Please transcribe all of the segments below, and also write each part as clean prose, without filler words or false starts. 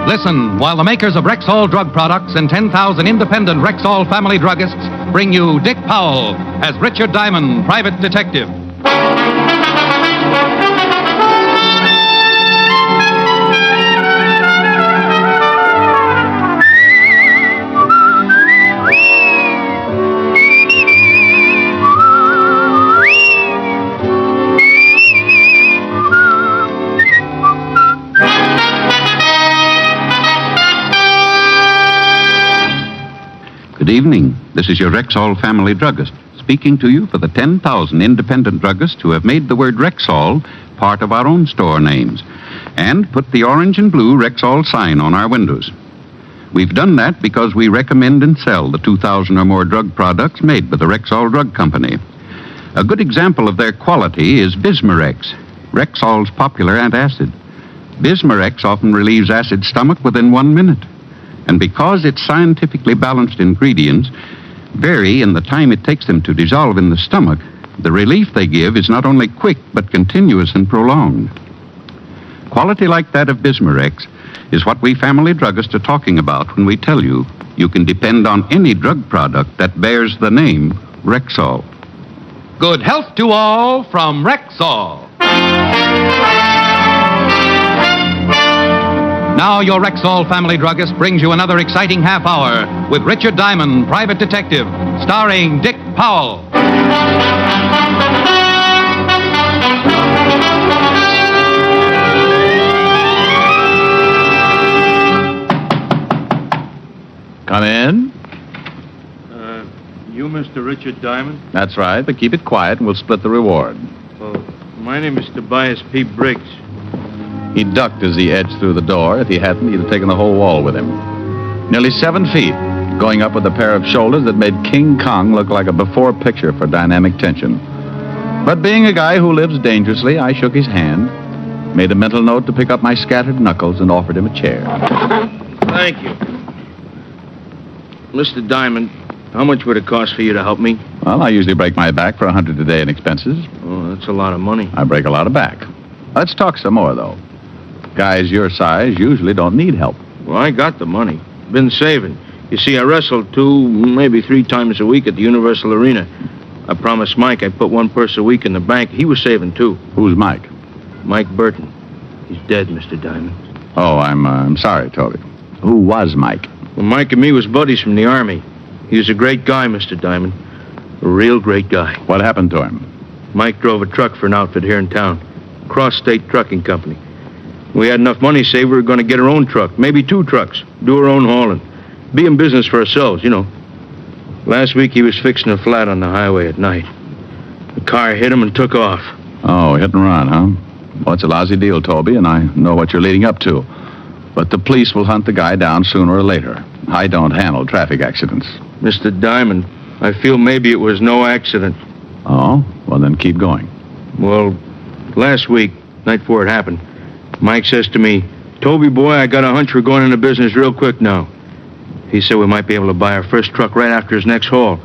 Listen while the makers of Rexall drug products and 10,000 independent Rexall family druggists bring you Dick Powell as Richard Diamond, private detective. Good evening. This is your Rexall family druggist speaking to you for the 10,000 independent druggists who have made the word Rexall part of our own store names and put the orange and blue Rexall sign on our windows. We've done that because we recommend and sell the 2,000 or more drug products made by the Rexall Drug Company. A good example of their quality is Bismarex, Rexall's popular antacid. Bismarex often relieves acid stomach within 1 minute. And because its scientifically balanced ingredients vary in the time it takes them to dissolve in the stomach, the relief they give is not only quick, but continuous and prolonged. Quality like that of Bismarex is what we family druggists are talking about when we tell you you can depend on any drug product that bears the name Rexall. Good health to all from Rexall. Now your Rexall family druggist brings you another exciting half hour with Richard Diamond, private detective, starring Dick Powell. Come in. You Mr. Richard Diamond? That's right, but keep it quiet and we'll split the reward. Well, my name is Tobias P. Briggs. He ducked as he edged through the door. If he hadn't, he'd have taken the whole wall with him. Nearly 7 feet, going up with a pair of shoulders that made King Kong look like a before picture for dynamic tension. But being a guy who lives dangerously, I shook his hand, made a mental note to pick up my scattered knuckles, and offered him a chair. Thank you. Mr. Diamond, how much would it cost for you to help me? Well, I usually break my back for $100 a day in expenses. Oh, that's a lot of money. I break a lot of back. Let's talk some more, though. Guys your size usually don't need help. Well, I got the money. Been saving. You see, I wrestled 2, maybe 3 times a week at the Universal Arena. I promised Mike I'd put 1 purse a week in the bank. He was saving, too. Who's Mike? Mike Burton. He's dead, Mr. Diamond. Oh, I'm sorry, Toby. Who was Mike? Well, Mike and me was buddies from the Army. He was a great guy, Mr. Diamond. A real great guy. What happened to him? Mike drove a truck for an outfit here in town. Cross-State Trucking Company. We had enough money saved, we were going to get our own truck, maybe 2 trucks, do our own hauling, be in business for ourselves, you know. Last week he was fixing a flat on the highway at night. The car hit him and took off. Oh, hit and run, huh? Well, it's a lousy deal, Toby, and I know what you're leading up to. But the police will hunt the guy down sooner or later. I don't handle traffic accidents. Mr. Diamond, I feel maybe it was no accident. Oh? Well, then keep going. Well, last week, night before it happened, Mike says to me, Toby, boy, I got a hunch we're going into business real quick now. He said we might be able to buy our first truck right after his next haul.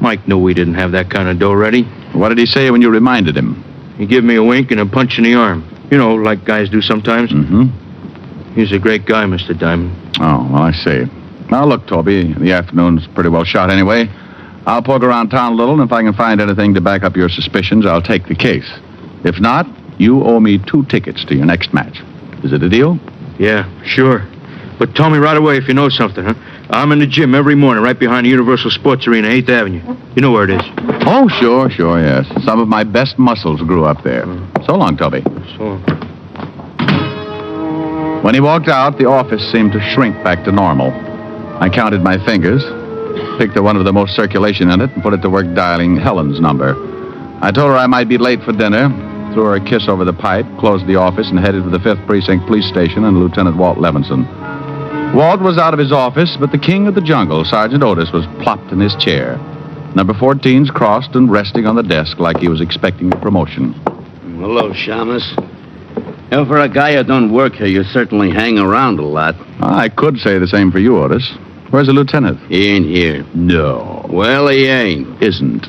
Mike knew we didn't have that kind of dough ready. What did he say when you reminded him? He gave me a wink and a punch in the arm. You know, like guys do sometimes. Mm-hmm. He's a great guy, Mr. Diamond. Oh, well, I see. Now, look, Toby, the afternoon's pretty well shot anyway. I'll poke around town a little, and if I can find anything to back up your suspicions, I'll take the case. If not, you owe me 2 tickets to your next match. Is it a deal? Yeah, sure. But tell me right away if you know something, huh? I'm in the gym every morning right behind the Universal Sports Arena, 8th Avenue. You know where it is. Oh, sure, yes. Some of my best muscles grew up there. So long, Toby. So long. When he walked out, the office seemed to shrink back to normal. I counted my fingers, picked the one with the most circulation in it, and put it to work dialing Helen's number. I told her I might be late for dinner, threw her a kiss over the pipe, closed the office, and headed for the 5th Precinct Police Station and Lieutenant Walt Levinson. Walt was out of his office, but the king of the jungle, Sergeant Otis, was plopped in his chair. Number 14's crossed and resting on the desk like he was expecting a promotion. Hello, Shamus. Well, for a guy who don't work here, you certainly hang around a lot. I could say the same for you, Otis. Where's the lieutenant? He ain't here. No. Well, he ain't. Isn't.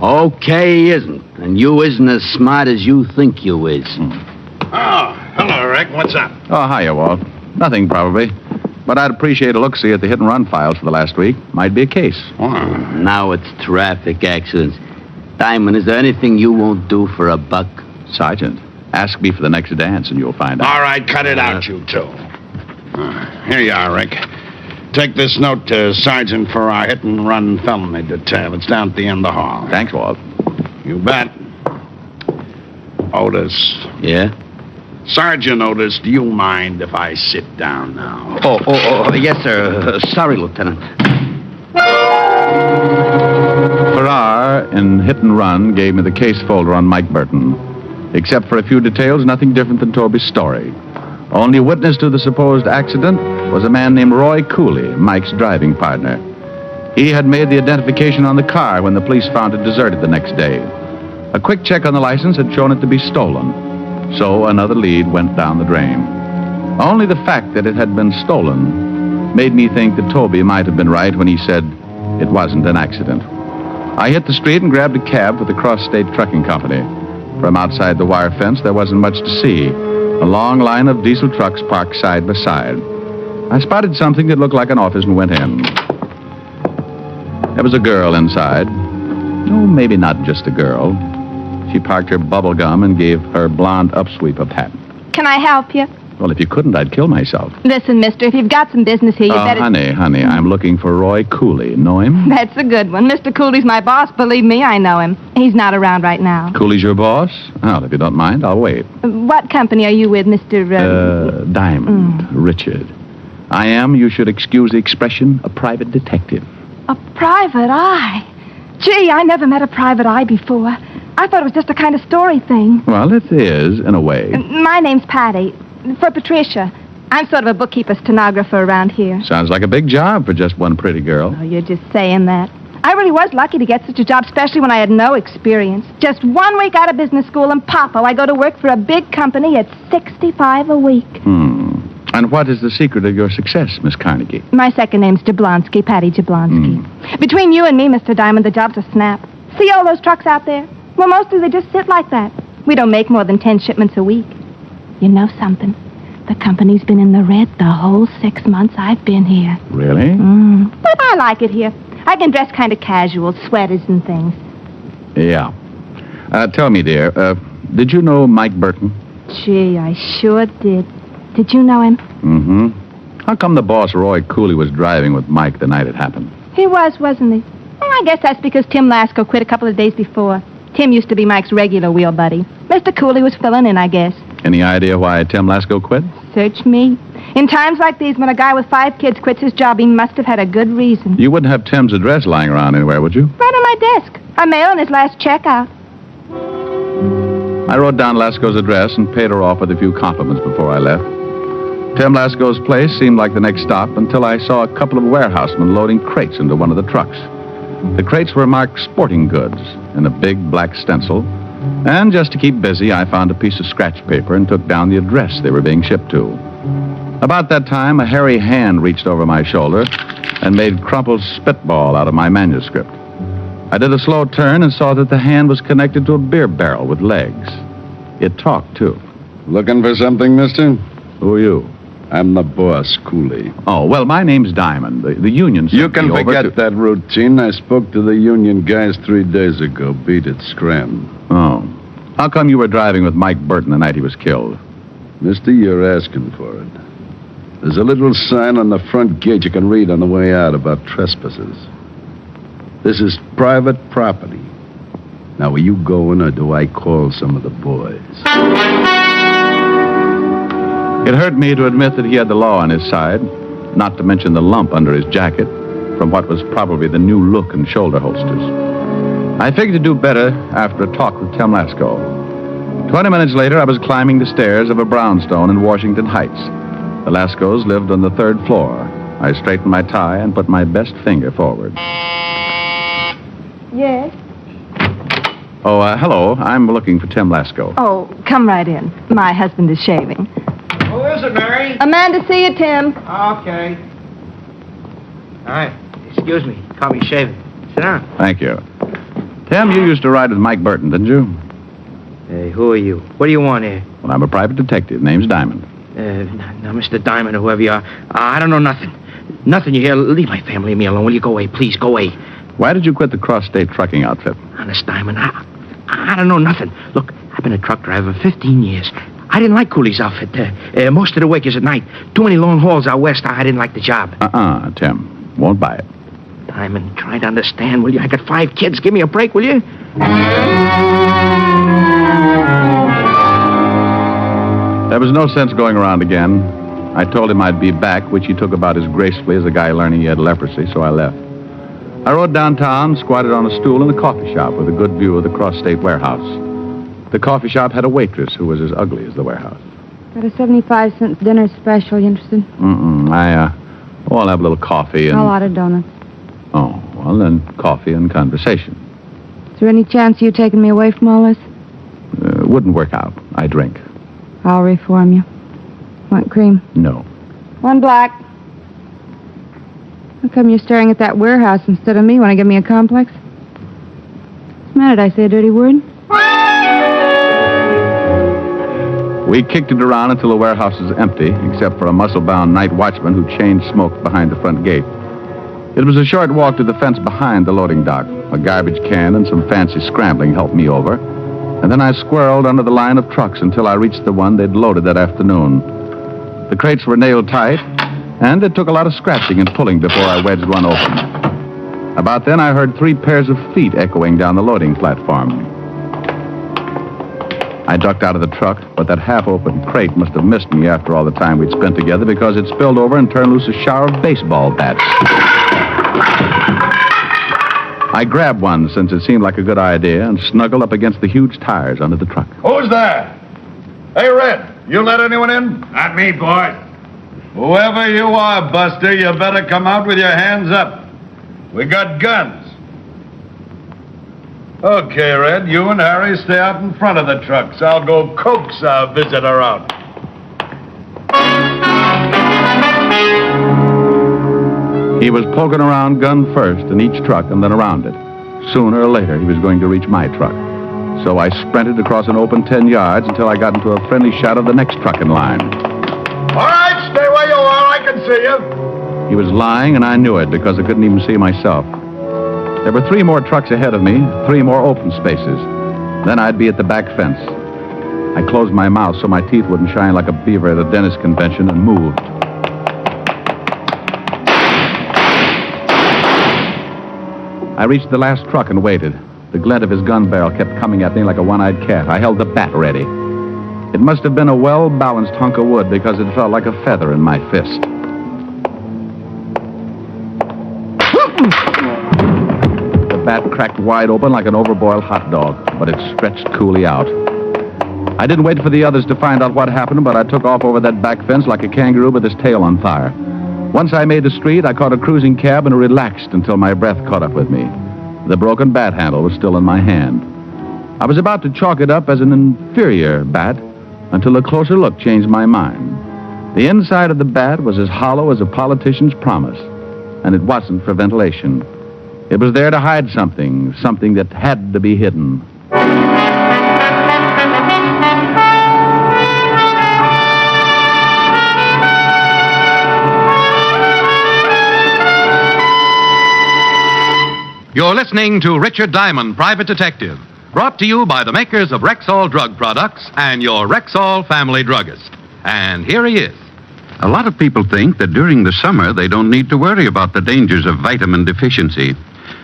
Okay, he isn't. And you isn't as smart as you think you is. Oh, hello, Rick. What's up? Oh, hiya, Walt. Nothing, probably. But I'd appreciate a look-see at the hit-and-run files for the last week. Might be a case. Now it's traffic accidents. Diamond, is there anything you won't do for a buck? Sergeant, ask me for the next dance and you'll find out. All right, cut it out, you two. Here you are, Rick. Take this note to Sergeant for our hit-and-run felony detail. It's down at the end of the hall. Thanks, Walt. You bet. Otis. Yeah? Sergeant Otis, do you mind if I sit down now? Oh, yes, sir. Sorry, Lieutenant. Farrar in Hit and Run gave me the case folder on Mike Burton. Except for a few details, nothing different than Toby's story. Only witness to the supposed accident was a man named Roy Cooley, Mike's driving partner. He had made the identification on the car when the police found it deserted the next day. A quick check on the license had shown it to be stolen. So another lead went down the drain. Only the fact that it had been stolen made me think that Toby might have been right when he said it wasn't an accident. I hit the street and grabbed a cab for the Cross-State Trucking Company. From outside the wire fence, there wasn't much to see. A long line of diesel trucks parked side by side. I spotted something that looked like an office and went in. There was a girl inside. No, maybe not just a girl. She parked her bubble gum and gave her blonde upsweep a pat. Can I help you? Well, if you couldn't, I'd kill myself. Listen, mister, if you've got some business here, you better... Honey, I'm looking for Roy Cooley. Know him? That's a good one. Mr. Cooley's my boss. Believe me, I know him. He's not around right now. Cooley's your boss? Well, if you don't mind, I'll wait. What company are you with, Mr. Diamond. Richard. I am, you should excuse the expression, a private detective. A private eye? Gee, I never met a private eye before. I thought it was just a kind of story thing. Well, it is, in a way. My name's Patty. For Patricia. I'm sort of a bookkeeper stenographer around here. Sounds like a big job for just one pretty girl. Oh, you're just saying that. I really was lucky to get such a job, especially when I had no experience. Just 1 week out of business school, and popo, I go to work for a big company at $65 a week. And what is the secret of your success, Miss Carnegie? My second name's Jablonski, Patty Jablonski. Between you and me, Mr. Diamond, the job's a snap. See all those trucks out there? Well, mostly they just sit like that. We don't make more than 10 shipments a week. You know something? The company's been in the red the whole 6 months I've been here. Really? But I like it here. I can dress kind of casual, sweaters and things. Yeah. Tell me, dear, did you know Mike Burton? Gee, I sure did. Did you know him? How come the boss, Roy Cooley, was driving with Mike the night it happened? He was, wasn't he? Well, I guess that's because Tim Lasco quit a couple of days before. Tim used to be Mike's regular wheel buddy. Mr. Cooley was filling in, I guess. Any idea why Tim Lasco quit? Search me. In times like these, when a guy with 5 kids quits his job, he must have had a good reason. You wouldn't have Tim's address lying around anywhere, would you? Right on my desk. I'm mailing his last check out. I wrote down Lasco's address and paid her off with a few compliments before I left. Tim Lasco's place seemed like the next stop until I saw a couple of warehousemen loading crates into one of the trucks. The crates were marked sporting goods in a big black stencil. And just to keep busy, I found a piece of scratch paper and took down the address they were being shipped to. About that time, a hairy hand reached over my shoulder and made crumpled spitball out of my manuscript. I did a slow turn and saw that the hand was connected to a beer barrel with legs. It talked, too. Looking for something, mister? Who are you? I'm the boss, Cooley. Oh, well, my name's Diamond. The union sent You can me over forget to... that routine. I spoke to the union guys 3 days ago. Beat it, scram. Oh. How come you were driving with Mike Burton the night he was killed? Mister, you're asking for it. There's a little sign on the front gate you can read on the way out about trespassers. This is private property. Now, are you going, or do I call some of the boys? It hurt me to admit that he had the law on his side, not to mention the lump under his jacket from what was probably the new look and shoulder holsters. I figured to do better after a talk with Tim Lasco. 20 minutes later, I was climbing the stairs of a brownstone in Washington Heights. The Lascos lived on the 3rd floor. I straightened my tie and put my best finger forward. Yes? Oh, hello. I'm looking for Tim Lasco. Oh, come right in. My husband is shaving. Who is it, Mary? A man to see you, Tim. Okay. All right. Excuse me. Call me shaving. Sit down. Thank you. Tim, you used to ride with Mike Burton, didn't you? Hey, who are you? What do you want here? Well, I'm a private detective. Name's Diamond. Now, Mr. Diamond, or whoever you are, I don't know nothing. Nothing, you hear? Leave my family and me alone. Will you go away? Please, go away. Why did you quit the cross-state trucking outfit? Honest, Diamond, I don't know nothing. Look, I've been a truck driver 15 years. I didn't like Cooley's outfit. Most of the work is at night. Too many long hauls out west. I didn't like the job. Tim. Won't buy it. Diamond, try to understand, will you? I got 5 kids. Give me a break, will you? There was no sense going around again. I told him I'd be back, which he took about as gracefully as a guy learning he had leprosy, so I left. I rode downtown, squatted on a stool in a coffee shop with a good view of the cross-state warehouse. The coffee shop had a waitress who was as ugly as the warehouse. Got a 75-cent dinner special. You interested? I'll have a little coffee and... A lot of donuts. Oh, well, then coffee and conversation. Is there any chance you taking me away from all this? Wouldn't work out. I drink. I'll reform you. Want cream? No. 1 black. How come you're staring at that warehouse instead of me? Want to give me a complex? What's the matter? Did I say a dirty word? We kicked it around until the warehouse was empty, except for a muscle-bound night watchman who chain-smoked behind the front gate. It was a short walk to the fence behind the loading dock. A garbage can and some fancy scrambling helped me over. And then I squirreled under the line of trucks until I reached the one they'd loaded that afternoon. The crates were nailed tight, and it took a lot of scratching and pulling before I wedged one open. About then, I heard 3 pairs of feet echoing down the loading platform. I ducked out of the truck, but that half-open crate must have missed me after all the time we'd spent together because it spilled over and turned loose a shower of baseball bats. I grabbed one since it seemed like a good idea and snuggled up against the huge tires under the truck. Who's there? Hey, Red, you let anyone in? Not me, boy. Whoever you are, Buster, you better come out with your hands up. We got guns. Okay, Red, you and Harry stay out in front of the trucks. I'll go coax our visitor out. He was poking around gun first in each truck and then around it. Sooner or later, he was going to reach my truck. So I sprinted across an open 10 yards until I got into a friendly shot of the next truck in line. All right, stay where you are. I can see you. He was lying, and I knew it because I couldn't even see myself. There were 3 more trucks ahead of me, 3 more open spaces. Then I'd be at the back fence. I closed my mouth so my teeth wouldn't shine like a beaver at a dentist convention and moved. I reached the last truck and waited. The glint of his gun barrel kept coming at me like a one-eyed cat. I held the bat ready. It must have been a well-balanced hunk of wood because it felt like a feather in my fist. The bat cracked wide open like an overboiled hot dog, but it stretched coolly out. I didn't wait for the others to find out what happened, but I took off over that back fence like a kangaroo with his tail on fire. Once I made the street, I caught a cruising cab and relaxed until my breath caught up with me. The broken bat handle was still in my hand. I was about to chalk it up as an inferior bat until a closer look changed my mind. The inside of the bat was as hollow as a politician's promise, and it wasn't for ventilation. It was there to hide something that had to be hidden. You're listening to Richard Diamond, Private Detective, brought to you by the makers of Rexall Drug Products and your Rexall family druggist. And here he is. A lot of people think that during the summer they don't need to worry about the dangers of vitamin deficiency.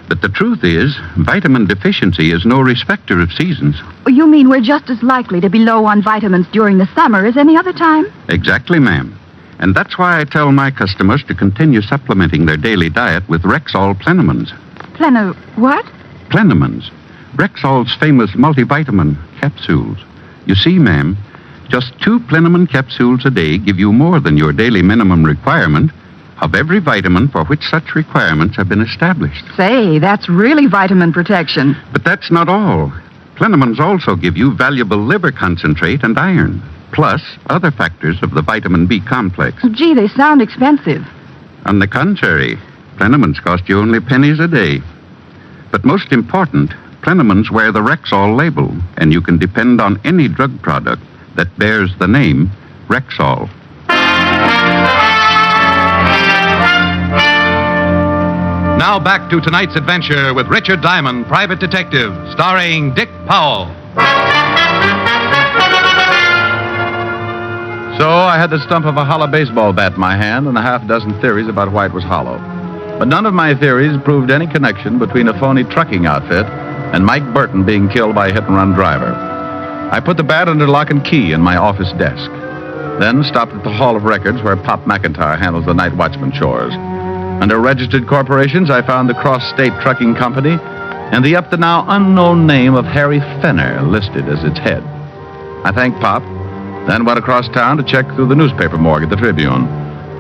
But the truth is, vitamin deficiency is no respecter of seasons. You mean we're just as likely to be low on vitamins during the summer as any other time? Exactly, ma'am. And that's why I tell my customers to continue supplementing their daily diet with Rexall Plenamins. What? Plenamins. Rexall's famous multivitamin capsules. You see, ma'am, just 2 Plenamin capsules a day give you more than your daily minimum requirement of every vitamin for which such requirements have been established. Say, that's really vitamin protection. But that's not all. Plenamins also give you valuable liver concentrate and iron, plus other factors of the vitamin B complex. Gee, they sound expensive. On the contrary, Plenamins cost you only pennies a day. But most important, Plenamins wear the Rexall label, and you can depend on any drug product that bears the name Rexall. Now back to tonight's adventure with Richard Diamond, Private Detective, starring Dick Powell. So I had the stump of a hollow baseball bat in my hand and a half dozen theories about why it was hollow. But none of my theories proved any connection between a phony trucking outfit and Mike Burton being killed by a hit-and-run driver. I put the bat under lock and key in my office desk, then stopped at the Hall of Records where Pop McIntyre handles the night watchman chores. Under registered corporations, I found the Cross-State Trucking Company and the up-to-now unknown name of Harry Fenner listed as its head. I thanked Pop, then went across town to check through the newspaper morgue at the Tribune.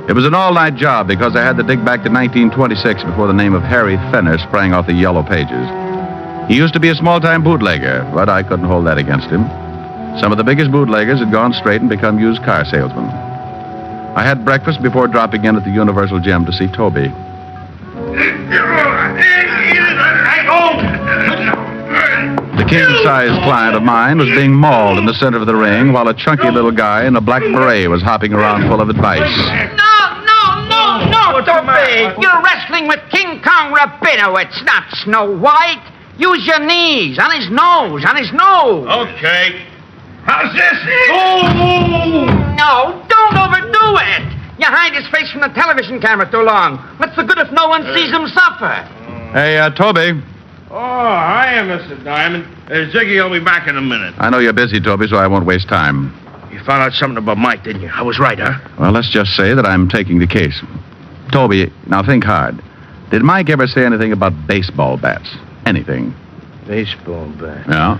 It was an all-night job because I had to dig back to 1926 before the name of Harry Fenner sprang off the yellow pages. He used to be a small-time bootlegger, but I couldn't hold that against him. Some of the biggest bootleggers had gone straight and become used car salesmen. I had breakfast before dropping in at the Universal Gym to see Toby. The king-sized client of mine was being mauled in the center of the ring while a chunky little guy in a black beret was hopping around full of advice. No, Toby. You're wrestling with King Kong Rabinowitz, not Snow White. Use your knees on his nose, Okay. How's this? No, don't overdo it. You hide his face from the television camera too long. What's the good if no one sees him suffer? Hey, Toby. Oh, hiya, Mr. Diamond. Ziggy will be back in a minute. I know you're busy, Toby, so I won't waste time. You found out something about Mike, didn't you? I was right, huh? Well, let's just say that I'm taking the case. Toby, now think hard. Did Mike ever say anything about baseball bats? Anything? Baseball bat. Yeah?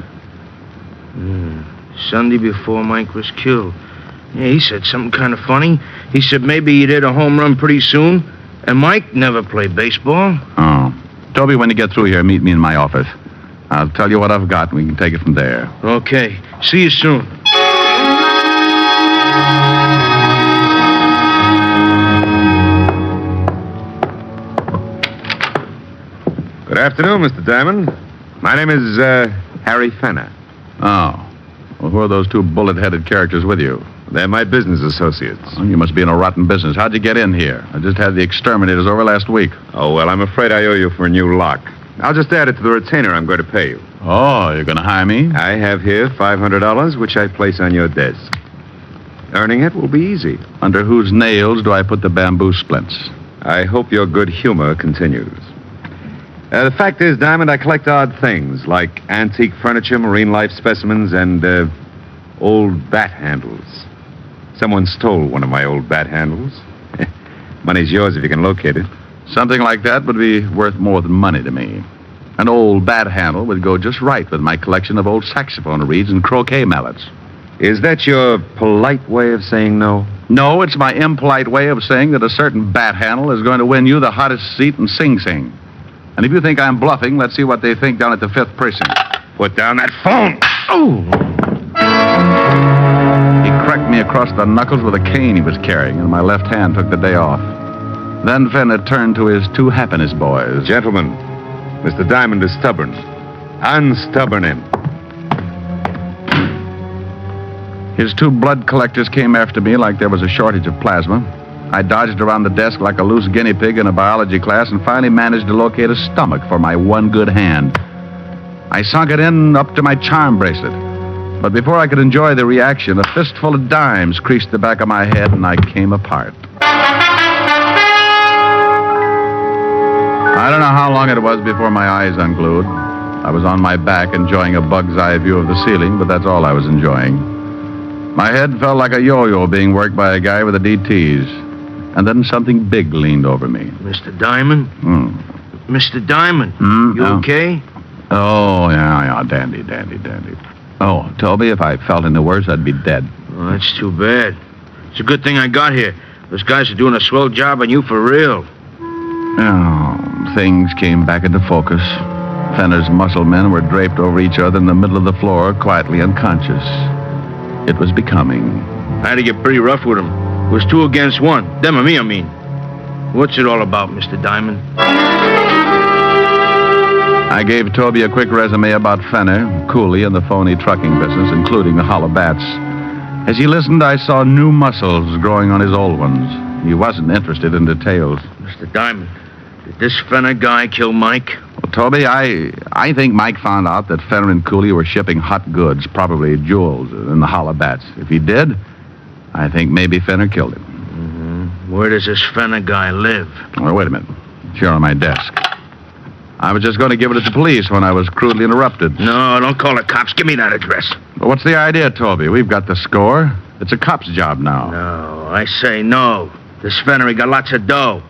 Sunday before Mike was killed. Yeah, he said something kind of funny. He said maybe he'd hit a home run pretty soon, and Mike never played baseball. Oh. Toby, when you get through here, meet me in my office. I'll tell you what I've got, and we can take it from there. Okay. See you soon. Good afternoon, Mr. Diamond. My name is, Harry Fenner. Oh. Well, who are those two bullet-headed characters with you? They're my business associates. Oh, you must be in a rotten business. How'd you get in here? I just had the exterminators over last week. Oh, well, I'm afraid I owe you for a new lock. I'll just add it to the retainer I'm going to pay you. Oh, you're going to hire me? I have here $500, which I place on your desk. Earning it will be easy. Under whose nails do I put the bamboo splints? I hope your good humor continues. The fact is, Diamond, I collect odd things, like antique furniture, marine life specimens, and, old bat handles. Someone stole one of my old bat handles. Money's yours if you can locate it. Something like that would be worth more than money to me. An old bat handle would go just right with my collection of old saxophone reeds and croquet mallets. Is that your polite way of saying no? No, it's my impolite way of saying that a certain bat handle is going to win you the hottest seat in Sing Sing. And if you think I'm bluffing, let's see what they think down at the 5th Precinct. Put down that phone! Oh! He cracked me across the knuckles with a cane he was carrying, and my left hand took the day off. Then Fenner turned to his two happiness boys. Gentlemen, Mr. Diamond is stubborn. Unstubborn him. His two blood collectors came after me like there was a shortage of plasma. I dodged around the desk like a loose guinea pig in a biology class and finally managed to locate a stomach for my one good hand. I sunk it in up to my charm bracelet. But before I could enjoy the reaction, a fistful of dimes creased the back of my head and I came apart. I don't know how long it was before my eyes unglued. I was on my back enjoying a bug's eye view of the ceiling, but that's all I was enjoying. My head felt like a yo-yo being worked by a guy with a DTs. And then something big leaned over me. Mr. Diamond? Mr. Diamond, you okay? Oh, yeah, dandy. Oh, Toby, if I felt any worse, I'd be dead. Oh, that's too bad. It's a good thing I got here. Those guys are doing a swell job on you for real. Oh, things came back into focus. Fenner's muscle men were draped over each other in the middle of the floor, quietly unconscious. It was becoming. I had to get pretty rough with them. It was 2 against 1. Them and me, I mean. What's it all about, Mr. Diamond? I gave Toby a quick resume about Fenner, Cooley, and the phony trucking business, including the hollow bats. As he listened, I saw new muscles growing on his old ones. He wasn't interested in details. Mr. Diamond, did this Fenner guy kill Mike? Well, Toby, I think Mike found out that Fenner and Cooley were shipping hot goods, probably jewels, in the Holla Bats. If he did, I think maybe Fenner killed him. Where does this Fenner guy live? Well, wait a minute. It's here on my desk. I was just going to give it to the police when I was crudely interrupted. No, don't call the cops. Give me that address. But what's the idea, Toby? We've got the score. It's a cop's job now. No, I say no. This Fenner, he got lots of dough.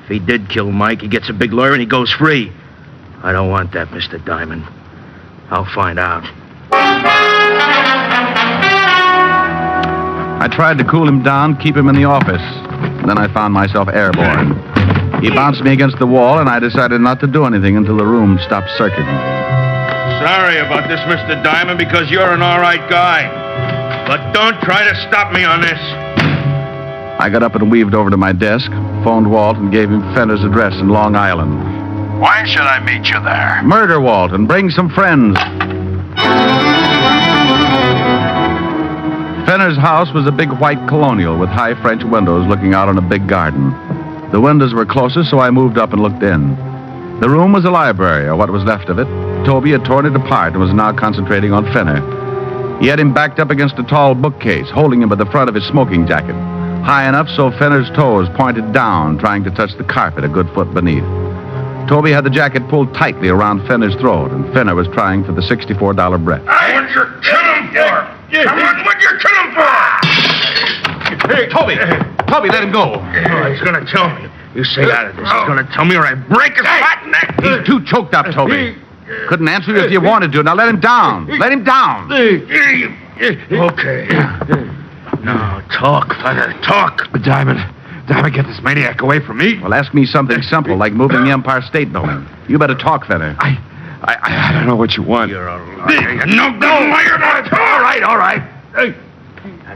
If he did kill Mike, he gets a big lawyer and he goes free. I don't want that, Mr. Diamond. I'll find out. I tried to cool him down, keep him in the office. Then I found myself airborne. He bounced me against the wall, and I decided not to do anything until the room stopped circuiting. Sorry about this, Mr. Diamond, because you're an all right guy. But don't try to stop me on this. I got up and weaved over to my desk, phoned Walt, and gave him Fenner's address in Long Island. Why should I meet you there? Murder, Walt, and bring some friends. Fenner's house was a big white colonial with high French windows looking out on a big garden. The windows were closest, so I moved up and looked in. The room was a library, or what was left of it. Toby had torn it apart and was now concentrating on Fenner. He had him backed up against a tall bookcase, holding him by the front of his smoking jacket, high enough so Fenner's toes pointed down, trying to touch the carpet a good foot beneath. Toby had the jacket pulled tightly around Fenner's throat, and Fenner was trying for the $64 breath. What you kill him for? Come on, what you kill him for? Hey, Toby, let him go. Oh, he's gonna tell me. You stay out of this. He's gonna tell me or I break his fat neck. He's too choked up, Toby. Couldn't answer you if you wanted to. Now let him down. Let him down. Okay. Now, talk, Fenner, talk. Diamond, get this maniac away from me. Well, ask me something simple, like moving the Empire State Building. You better talk, Fenner. I don't know what you want. You're a liar. You're no good liar. All right.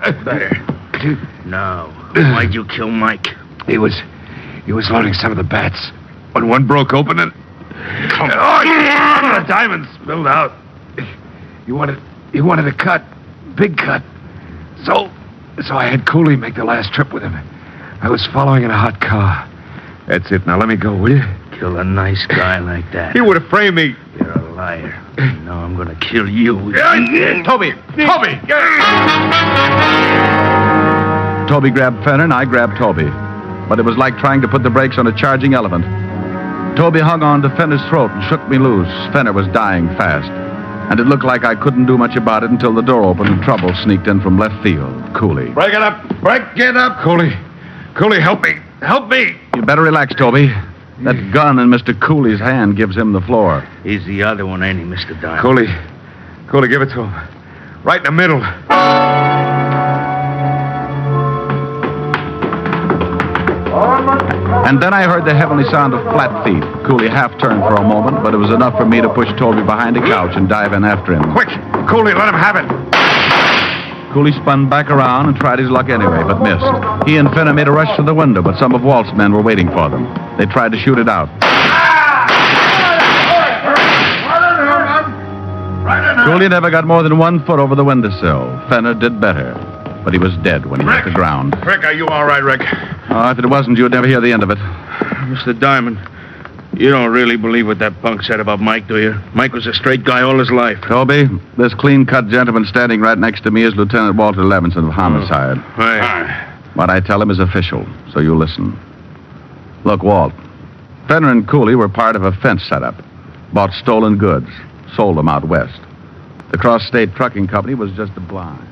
That's better. Now, why'd you kill Mike? He was loading some of the bats. When one broke open and... Come on. The diamond spilled out. He wanted a cut. Big cut. So I had Cooley make the last trip with him. I was following in a hot car. That's it. Now let me go, will you? Kill a nice guy like that. He would have framed me. You're a liar. Now I'm gonna kill you. Toby! Toby grabbed Fenner, and I grabbed Toby. But it was like trying to put the brakes on a charging elephant. Toby hung on to Fenner's throat and shook me loose. Fenner was dying fast. And it looked like I couldn't do much about it until the door opened and trouble sneaked in from left field. Cooley. Break it up. Cooley, help me. Help me. You better relax, Toby. That gun in Mr. Cooley's hand gives him the floor. He's the other one, ain't he, Mr. Diamond? Cooley, give it to him. Right in the middle. And then I heard the heavenly sound of flat feet. Cooley half turned for a moment, but it was enough for me to push Toby behind a couch and dive in after him. Quick! Cooley, let him have it. Cooley spun back around and tried his luck anyway, but missed. He and Fenner made a rush to the window, but some of Walt's men were waiting for them. They tried to shoot it out. Cooley never got more than 1 foot over the windowsill. Fenner did better, but he was dead when he hit the ground. Rick, are you all right, Rick? Oh, if it wasn't, you'd never hear the end of it. Mr. Diamond, you don't really believe what that punk said about Mike, do you? Mike was a straight guy all his life. Toby, this clean-cut gentleman standing right next to me is Lieutenant Walter Levinson of Homicide. What I tell him is official, so you listen. Look, Walt, Fenner and Cooley were part of a fence setup. Bought stolen goods, sold them out west. The Cross-State Trucking Company was just a blind.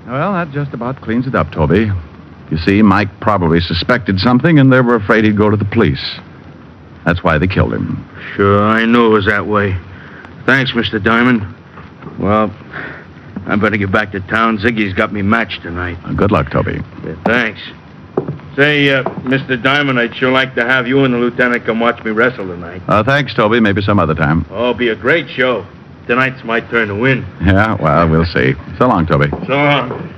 Well, that just about cleans it up, Toby. You see, Mike probably suspected something, and they were afraid he'd go to the police. That's why they killed him. Sure, I knew it was that way. Thanks, Mr. Diamond. Well, I better get back to town. Ziggy's got me matched tonight. Good luck, Toby. Yeah, thanks. Say, Mr. Diamond, I'd sure like to have you and the lieutenant come watch me wrestle tonight. Thanks, Toby. Maybe some other time. Oh, it'll be a great show. Tonight's my turn to win. Yeah, well, we'll see. So long, Toby. So long.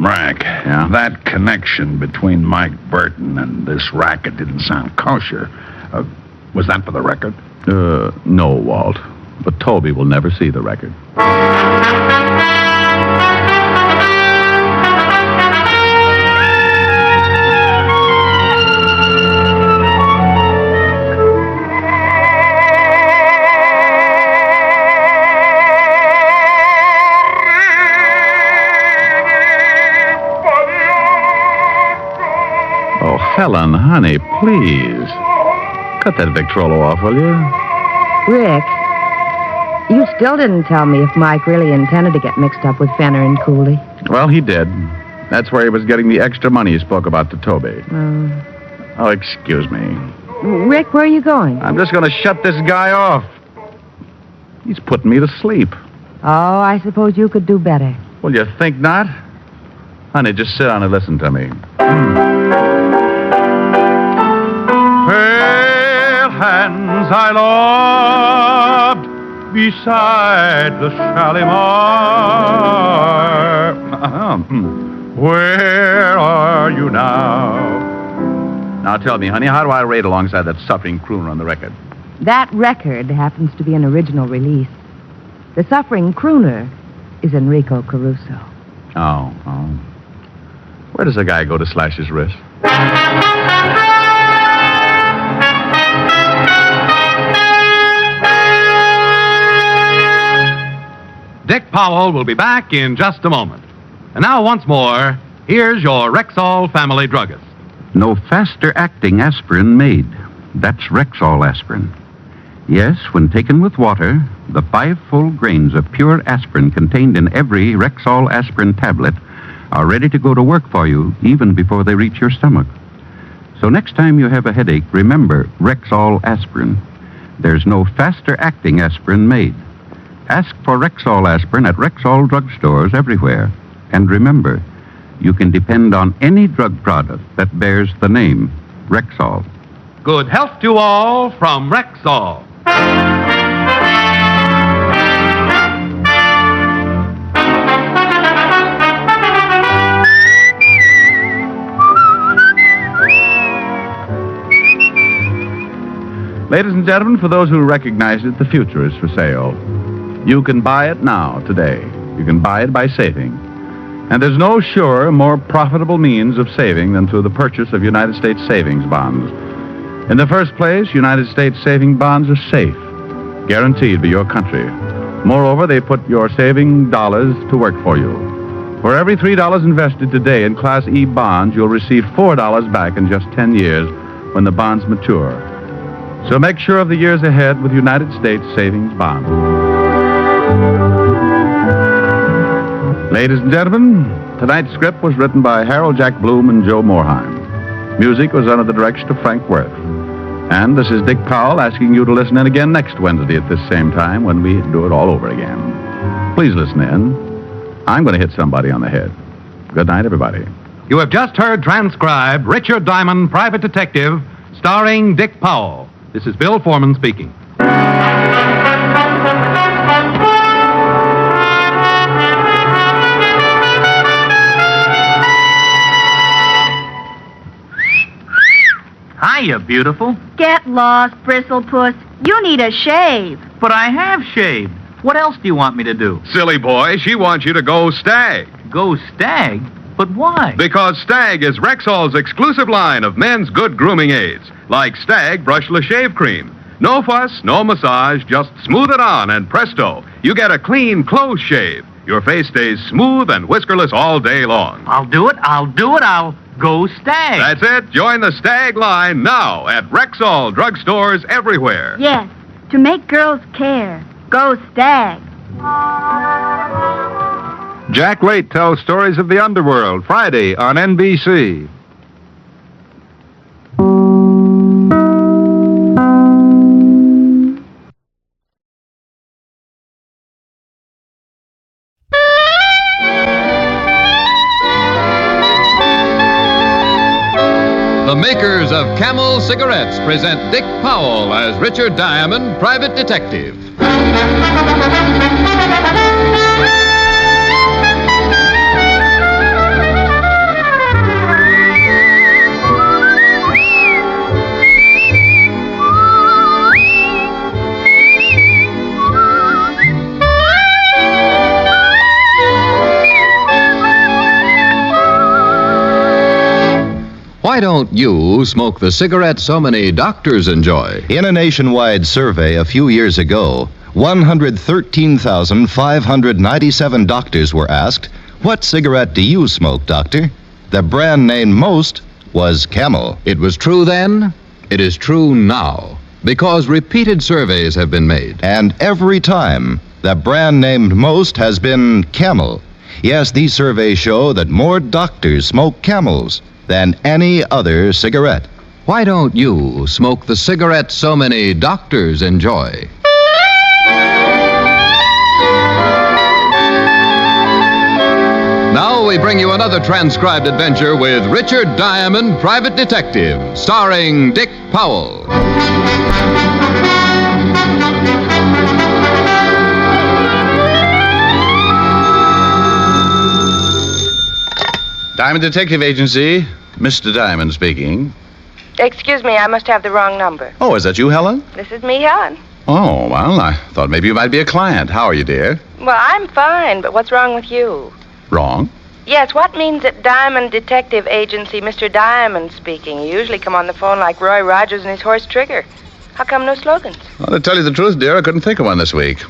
Rank. Yeah? That connection between Mike Burton and this racket didn't sound kosher. Was that for the record? No, Walt. But Toby will never see the record. Oh, Helen, honey, please. Cut that Victrola off, will you? Rick, you still didn't tell me if Mike really intended to get mixed up with Fenner and Cooley. Well, he did. That's where he was getting the extra money he spoke about to Toby. Oh, excuse me. Rick, where are you going? I'm just going to shut this guy off. He's putting me to sleep. Oh, I suppose you could do better. Well, you think not? Honey, just sit down and listen to me. Pale hands I loved beside the Shalimar. Where are you now? Now tell me, honey, how do I rate alongside that suffering crooner on the record? That record happens to be an original release. The suffering crooner is Enrico Caruso. Oh. Where does a guy go to slash his wrist? Dick Powell will be back in just a moment. And now, once more, here's your Rexall family druggist. No faster acting aspirin made. That's Rexall aspirin. Yes, when taken with water, the 5 full grains of pure aspirin contained in every Rexall aspirin tablet are ready to go to work for you even before they reach your stomach. So next time you have a headache, remember Rexall aspirin. There's no faster acting aspirin made. Ask for Rexall aspirin at Rexall drugstores everywhere. And remember, you can depend on any drug product that bears the name Rexall. Good health to all from Rexall. Ladies and gentlemen, for those who recognize it, the future is for sale. You can buy it now, today. You can buy it by saving. And there's no surer, more profitable means of saving than through the purchase of United States savings bonds. In the first place, United States saving bonds are safe, guaranteed by your country. Moreover, they put your saving dollars to work for you. For every $3 invested today in Class E bonds, you'll receive $4 back in just 10 years when the bonds mature. So make sure of the years ahead with United States savings bonds. Ladies and gentlemen, tonight's script was written by Harold Jack Bloom and Joe Moorheim. Music was under the direction of Frank Worth. And this is Dick Powell asking you to listen in again next Wednesday at this same time when we do it all over again. Please listen in. I'm going to hit somebody on the head. Good night, everybody. You have just heard transcribed Richard Diamond, Private Detective, starring Dick Powell. This is Bill Foreman speaking. Hiya, beautiful. Get lost, Bristlepuss. You need a shave. But I have shaved. What else do you want me to do? Silly boy, she wants you to go Stag. Go stag? But why? Because Stag is Rexall's exclusive line of men's good grooming aids, like Stag Brushless Shave Cream. No fuss, no massage, just smooth it on and presto, you get a clean, close shave. Your face stays smooth and whiskerless all day long. I'll do it. I'll go Stag. That's it. Join the Stag line now at Rexall drugstores everywhere. Yes, to make girls care. Go Stag. Jack Late tells stories of the underworld, Friday on NBC. The makers of Camel Cigarettes present Dick Powell as Richard Diamond, Private Detective. Why don't you smoke the cigarette so many doctors enjoy? In a nationwide survey a few years ago, 113,597 doctors were asked, "What cigarette do you smoke, doctor?" The brand named most was Camel. It was true then, it is true now, because repeated surveys have been made. And every time, the brand named most has been Camel. Yes, these surveys show that more doctors smoke Camels than any other cigarette. Why don't you smoke the cigarette so many doctors enjoy? Now we bring you another transcribed adventure with Richard Diamond, Private Detective, starring Dick Powell. Diamond Detective Agency, Mr. Diamond speaking. Excuse me, I must have the wrong number. Oh, is that you, Helen? This is me, Helen. Oh, well, I thought maybe you might be a client. How are you, dear? Well, I'm fine, but what's wrong with you? Wrong? Yes, what means at Diamond Detective Agency, Mr. Diamond speaking? You usually come on the phone like Roy Rogers and his horse Trigger. How come no slogans? Well, to tell you the truth, dear, I couldn't think of one this week.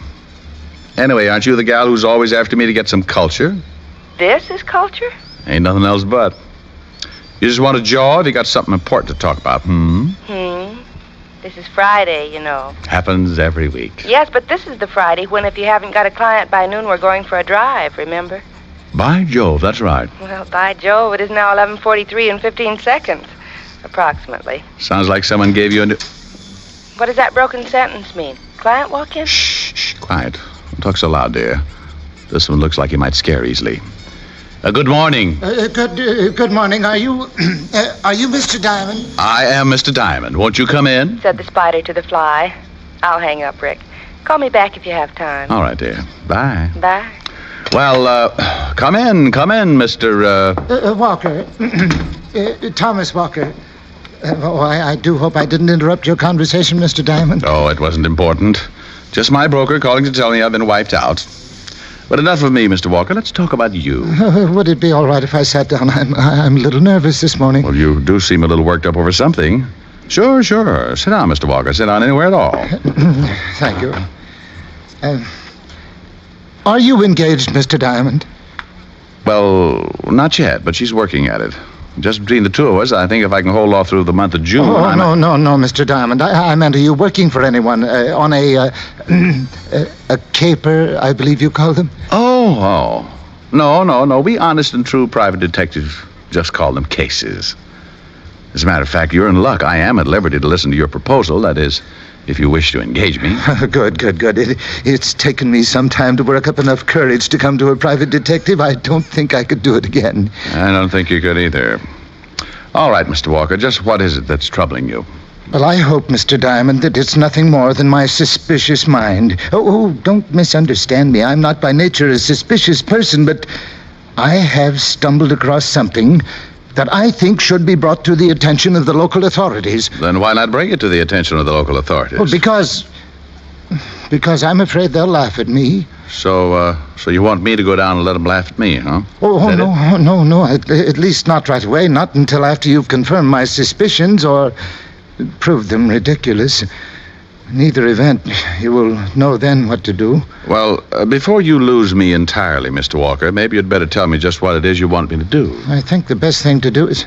Anyway, aren't you the gal who's always after me to get some culture? This is culture? Ain't nothing else but. You just want a jaw if you got something important to talk about, This is Friday, you know. Happens every week. Yes, but this is the Friday when if you haven't got a client by noon, we're going for a drive, remember? By Jove, that's right. Well, by Jove, it is now 11:43 and 15 seconds, approximately. Sounds like someone gave you a new... What does that broken sentence mean? Client walk in? Shh, quiet. Don't talk so loud, dear. This one looks like he might scare easily. Good morning. Good morning. Are you Mr. Diamond? I am Mr. Diamond. Won't you come in? Said the spider to the fly. I'll hang up, Rick. Call me back if you have time. All right, dear. Bye. Bye. Well, come in, Mr. Walker. Thomas Walker. I do hope I didn't interrupt your conversation, Mr. Diamond. Oh, it wasn't important. Just my broker calling to tell me I've been wiped out. But enough of me, Mr. Walker. Let's talk about you. Would it be all right if I sat down? I'm a little nervous this morning. Well, you do seem a little worked up over something. Sure. Sit down, Mr. Walker. Sit down anywhere at all. Thank you. Are you engaged, Mr. Diamond? Well, not yet, but she's working at it. Just between the two of us, I think if I can hold off through the month of June... Oh, no, Mr. Diamond. I meant, are you working for anyone on a caper, I believe you call them? Oh. No. We honest and true private detectives just call them cases. As a matter of fact, you're in luck. I am at liberty to listen to your proposal. That is, if you wish to engage me. Good. It's taken me some time to work up enough courage to come to a private detective. I don't think I could do it again. I don't think you could either. All right, Mr. Walker, just what is it that's troubling you? Well, I hope, Mr. Diamond, that it's nothing more than my suspicious mind. Oh, don't misunderstand me. I'm not by nature a suspicious person, but I have stumbled across something that I think should be brought to the attention of the local authorities. Then why not bring it to the attention of the local authorities? Well, because I'm afraid they'll laugh at me. So you want me to go down and let them laugh at me, huh? No. At least not right away. Not until after you've confirmed my suspicions or proved them ridiculous. In either event, you will know then what to do. Well, before you lose me entirely, Mr. Walker, maybe you'd better tell me just what it is you want me to do. I think the best thing to do is...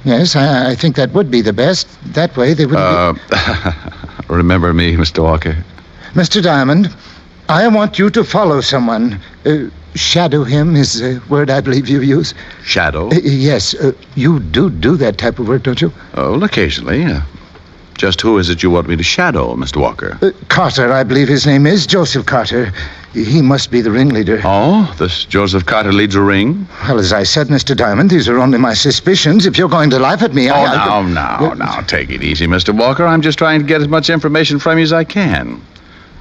Yes, I think that would be the best. That way they wouldn't Remember me, Mr. Walker? Mr. Diamond, I want you to follow someone. Shadow him is a word I believe you use. Shadow? Yes. You do that type of work, don't you? Oh, well, occasionally. Just who is it you want me to shadow, Mr. Walker? Carter, I believe his name is. Joseph Carter. He must be the ringleader. Oh, this Joseph Carter leads a ring? Well, as I said, Mr. Diamond, these are only my suspicions. If you're going to laugh at me, Now, take it easy, Mr. Walker. I'm just trying to get as much information from you as I can.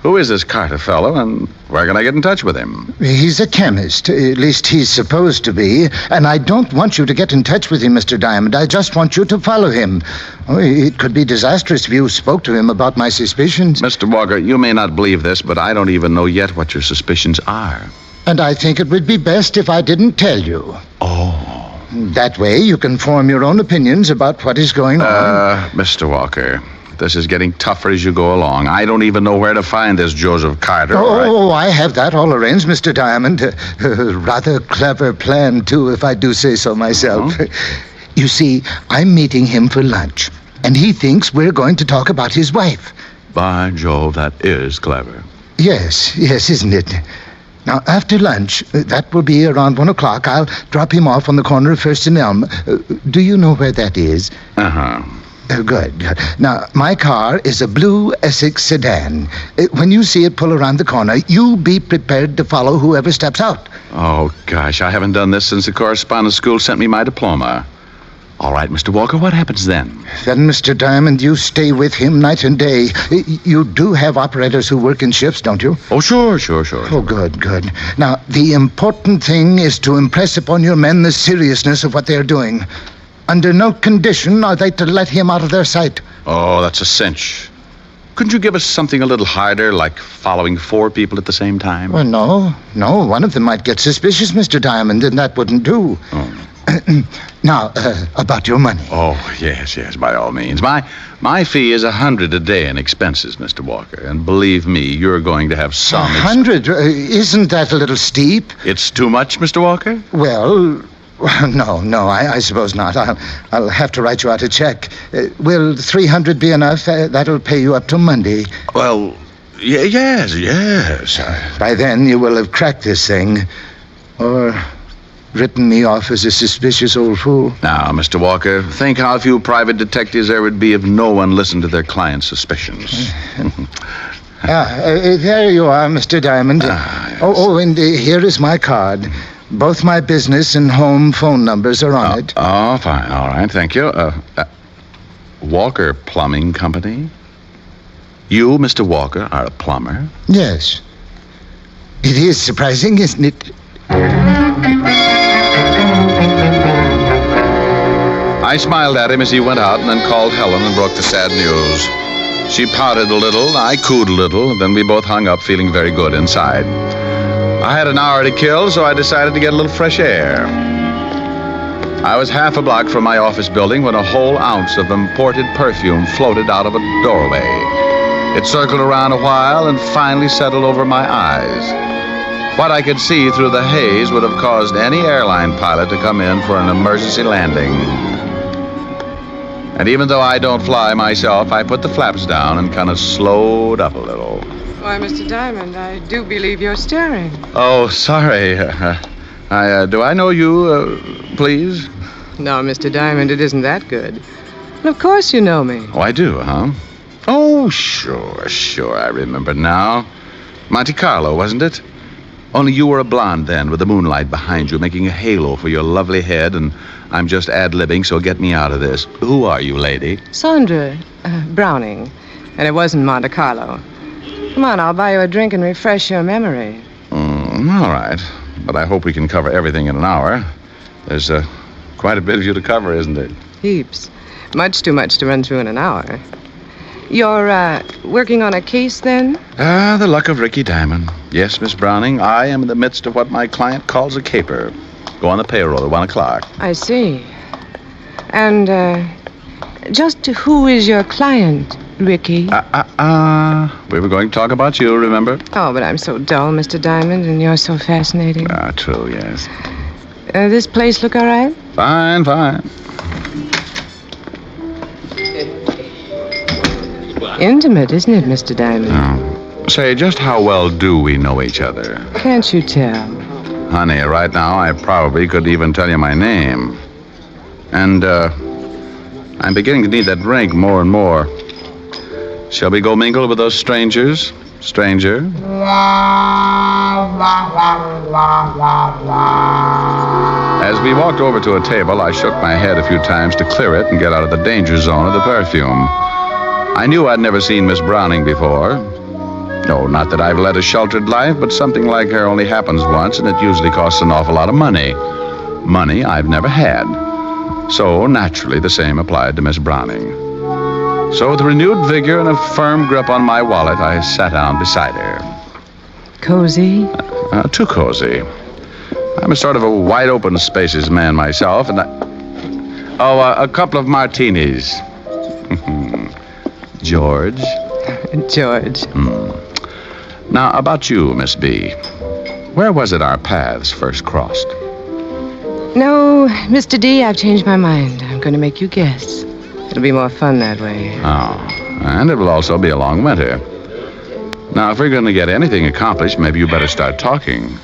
Who is this Carter fellow, and where can I get in touch with him? He's a chemist. At least he's supposed to be. And I don't want you to get in touch with him, Mr. Diamond. I just want you to follow him. Oh, it could be disastrous if you spoke to him about my suspicions. Mr. Walker, you may not believe this, but I don't even know yet what your suspicions are. And I think it would be best if I didn't tell you. Oh, That way you can form your own opinions about what is going on. Mr. Walker, this is getting tougher as you go along. I don't even know where to find this Joseph Carter. Oh, I have that all arranged, Mr. Diamond. Rather clever plan, too, if I do say so myself. You see, I'm meeting him for lunch, and he thinks we're going to talk about his wife. By Jove, that is clever. Yes, isn't it? Now, after lunch, that will be around 1 o'clock, I'll drop him off on the corner of First and Elm. Do you know where that is? Uh-huh. Good. Now, my car is a blue Essex sedan. When you see it pull around the corner, you be prepared to follow whoever steps out. Oh, gosh, I haven't done this since the correspondence school sent me my diploma. All right, Mr. Walker, what happens then? Then, Mr. Diamond, you stay with him night and day. You do have operators who work in shifts, don't you? Oh, sure. Oh, good. Now, the important thing is to impress upon your men the seriousness of what they're doing. Under no condition are they to let him out of their sight. Oh, that's a cinch. Couldn't you give us something a little harder, like following 4 people at the same time? Well, no. One of them might get suspicious, Mr. Diamond, and that wouldn't do. Oh. Now, about your money. Oh, yes, by all means. My fee is $100 a day in expenses, Mr. Walker. And believe me, you're going to have some... 100? Isn't that a little steep? It's too much, Mr. Walker? Well, no, I suppose not. I'll have to write you out a check. Will 300 be enough? That'll pay you up to Monday. Well, yes. By then, you will have cracked this thing. Or... written me off as a suspicious old fool. Now, Mr. Walker, think how few private detectives there would be if no one listened to their clients' suspicions. There you are, Mr. Diamond. Yes. And here is my card. Both my business and home phone numbers are on it. Oh, fine. All right, thank you. Walker Plumbing Company? You, Mr. Walker, are a plumber? Yes. It is surprising, isn't it? I smiled at him as he went out and then called Helen and broke the sad news. She pouted a little, I cooed a little, and then we both hung up feeling very good inside. I had an hour to kill, so I decided to get a little fresh air. I was half a block from my office building when a whole ounce of imported perfume floated out of a doorway. It circled around a while and finally settled over my eyes. What I could see through the haze would have caused any airline pilot to come in for an emergency landing. And even though I don't fly myself, I put the flaps down and kind of slowed up a little. Why, Mr. Diamond, I do believe you're staring. Oh, sorry. Do I know you, please? No, Mr. Diamond, it isn't that good. And of course you know me. Oh, I do, huh? Oh, sure, I remember now. Monte Carlo, wasn't it? Only you were a blonde then, with the moonlight behind you, making a halo for your lovely head, and I'm just ad-libbing, so get me out of this. Who are you, lady? Sandra Browning, and it wasn't Monte Carlo. Come on, I'll buy you a drink and refresh your memory. All right, but I hope we can cover everything in an hour. There's quite a bit of you to cover, isn't there? Heaps. Much too much to run through in an hour. You're working on a case, then? The luck of Ricky Diamond. Yes, Miss Browning, I am in the midst of what my client calls a caper. Go on the payroll at 1 o'clock. I see. And, just who is your client, Ricky? We were going to talk about you, remember? Oh, but I'm so dull, Mr. Diamond, and you're so fascinating. True, yes. This place look all right? Fine. Intimate, isn't it, Mr. Diamond? Say, just how well do we know each other? Can't you tell? Honey, right now I probably could even tell you my name. And, I'm beginning to need that drink more and more. Shall we go mingle with those strangers? Stranger? As we walked over to a table, I shook my head a few times to clear it and get out of the danger zone of the perfume. I knew I'd never seen Miss Browning before. No, not that I've led a sheltered life, but something like her only happens once, and it usually costs an awful lot of money. Money I've never had. So, naturally, the same applied to Miss Browning. So, with renewed vigor and a firm grip on my wallet, I sat down beside her. Cozy? Too cozy. I'm a sort of a wide open spaces man myself, and a couple of martinis. George? George. Now, about you, Miss B. Where was it our paths first crossed? No, Mr. D, I've changed my mind. I'm going to make you guess. It'll be more fun that way. Oh, and it will also be a long winter. Now, if we're going to get anything accomplished, maybe you better start talking.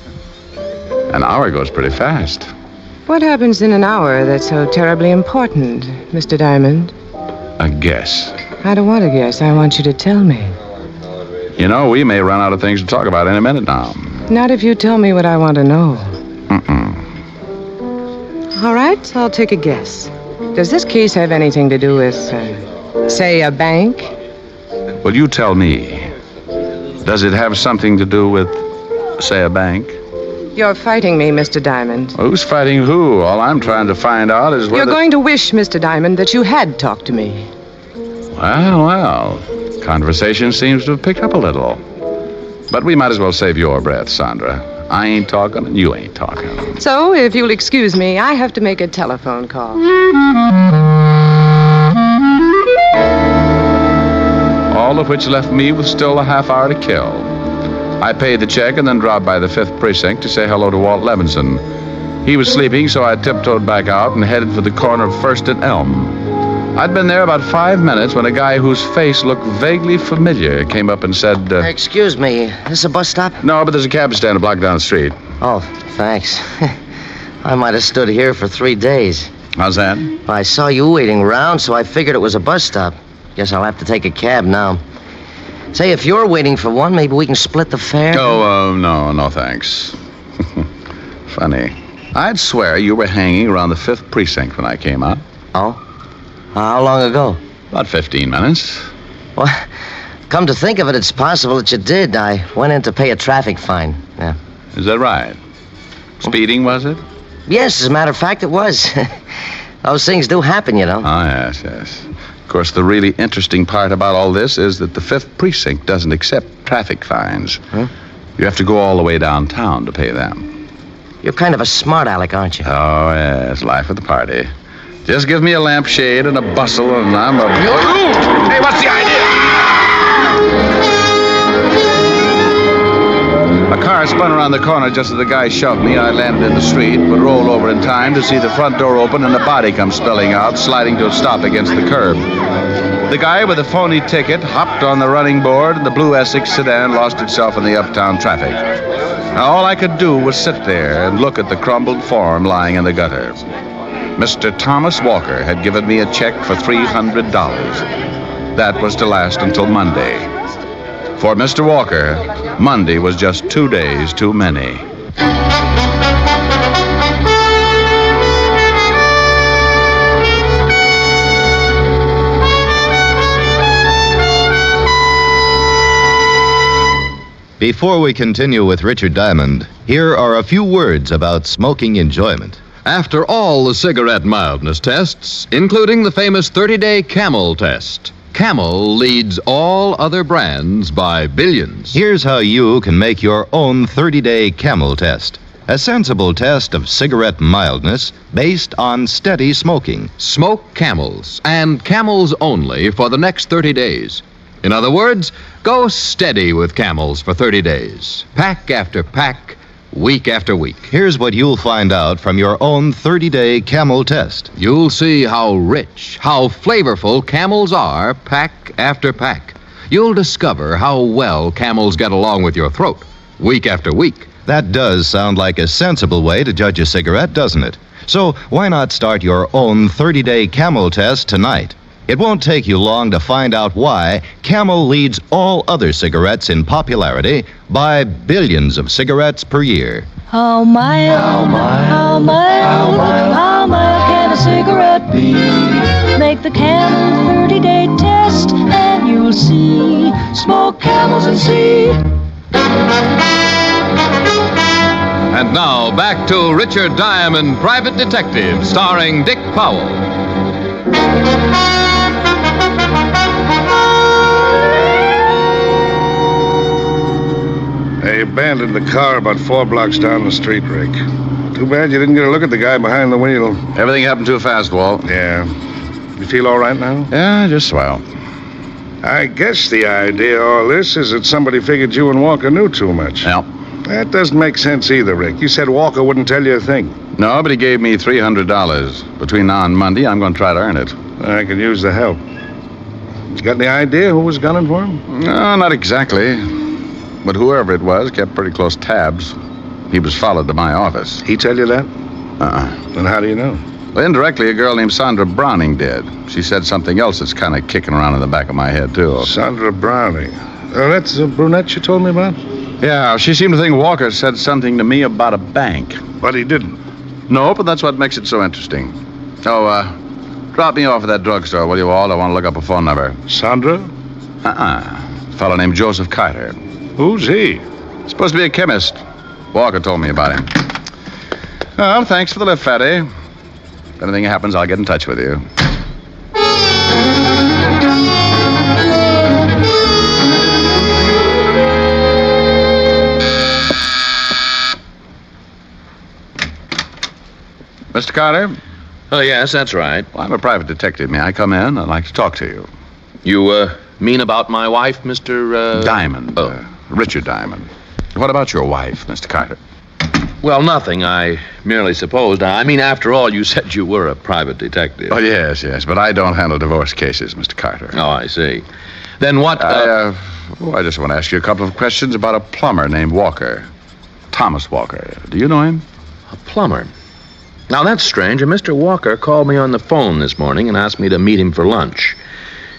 An hour goes pretty fast. What happens in an hour that's so terribly important, Mr. Diamond? A guess. I don't want to guess. I want you to tell me. You know, we may run out of things to talk about in a minute now. Not if you tell me what I want to know. All right, I'll take a guess. Does this case have anything to do with, say, a bank? Well, you tell me. Does it have something to do with, say, a bank? You're fighting me, Mr. Diamond. Who's fighting who? All I'm trying to find out is whether... You're going to wish, Mr. Diamond, that you had talked to me. Well. Conversation seems to have picked up a little. But we might as well save your breath, Sandra. I ain't talking and you ain't talking. So, if you'll excuse me, I have to make a telephone call. All of which left me with still a half hour to kill. I paid the check and then dropped by the 5th Precinct to say hello to Walt Levinson. He was sleeping, so I tiptoed back out and headed for the corner of 1st and Elm. I'd been there about 5 minutes when a guy whose face looked vaguely familiar came up and said, Excuse me, this a bus stop? No, but there's a cab stand a block down the street. Oh, thanks. I might have stood here for 3 days. How's that? I saw you waiting around, so I figured it was a bus stop. Guess I'll have to take a cab now. Say, if you're waiting for one, maybe we can split the fare? Oh, no, thanks. Funny. I'd swear you were hanging around the 5th Precinct when I came out. Oh? How long ago? About 15 minutes. Well, come to think of it, it's possible that you did. I went in to pay a traffic fine. Yeah. Is that right? Speeding, was it? Yes, as a matter of fact, it was. Those things do happen, you know. Oh, yes. Of course, the really interesting part about all this is that the 5th Precinct doesn't accept traffic fines. Huh? You have to go all the way downtown to pay them. You're kind of a smart aleck, aren't you? Oh, yes, life of the party. Just give me a lampshade and a bustle and I'm a... Hey, what's the idea? A car spun around the corner just as the guy shoved me. I landed in the street, but rolled over in time to see the front door open and a body come spilling out, sliding to a stop against the curb. The guy with the phony ticket hopped on the running board, and the blue Essex sedan lost itself in the uptown traffic. Now, all I could do was sit there and look at the crumbled form lying in the gutter. Mr. Thomas Walker had given me a check for $300. That was to last until Monday. For Mr. Walker, Monday was just 2 days too many. Before we continue with Richard Diamond, here are a few words about smoking enjoyment. After all the cigarette mildness tests, including the famous 30-day Camel test, Camel leads all other brands by billions. Here's how you can make your own 30-day Camel test. A sensible test of cigarette mildness based on steady smoking. Smoke Camels, and Camels only for the next 30 days. In other words, go steady with Camels for 30 days. Pack after pack, week after week. Here's what you'll find out from your own 30-day Camel test. You'll see how rich, how flavorful Camels are, pack after pack. You'll discover how well Camels get along with your throat, week after week. That does sound like a sensible way to judge a cigarette, doesn't it? So why not start your own 30-day Camel test tonight? It won't take you long to find out why Camel leads all other cigarettes in popularity by billions of cigarettes per year. How mild can a cigarette be? Make the Camel 30-day test and you'll see. Smoke Camels and see. And now, back to Richard Diamond, Private Detective, starring Dick Powell. They abandoned the car about 4 blocks down the street, Rick. Too bad you didn't get a look at the guy behind the wheel. Everything happened too fast, Walt. Yeah. You feel all right now? Yeah, just swell. I guess the idea of all this is that somebody figured you and Walker knew too much. Yeah. That doesn't make sense either, Rick. You said Walker wouldn't tell you a thing. No, but he gave me $300. Between now and Monday, I'm going to try to earn it. I could use the help. You got any idea who was gunning for him? No, not exactly. But whoever it was kept pretty close tabs. He was followed to my office. He tell you that? Then how do you know? Well, indirectly, a girl named Sandra Browning did. She said something else that's kind of kicking around in the back of my head, too. Sandra Browning. Oh, that's the brunette you told me about? Yeah, she seemed to think Walker said something to me about a bank. But he didn't. No, but that's what makes it so interesting. So, drop me off at that drugstore, will you, Walt? I want to look up a phone number. Sandra? A fellow named Joseph Carter. Who's he? Supposed to be a chemist. Walker told me about him. Well, thanks for the lift, Fatty. If anything happens, I'll get in touch with you. Mr. Carter? Oh, yes, that's right. Well, I'm a private detective. May I come in? I'd like to talk to you. You, mean about my wife, Mr. Diamond. Richard Diamond. What about your wife, Mr. Carter? Well, nothing. I merely supposed. I mean, after all, you said you were a private detective. Oh, yes, but I don't handle divorce cases, Mr. Carter. Oh, I see. Then what... I just want to ask you a couple of questions about a plumber named Walker. Thomas Walker. Do you know him? A plumber? Now, that's strange. Mr. Walker called me on the phone this morning and asked me to meet him for lunch.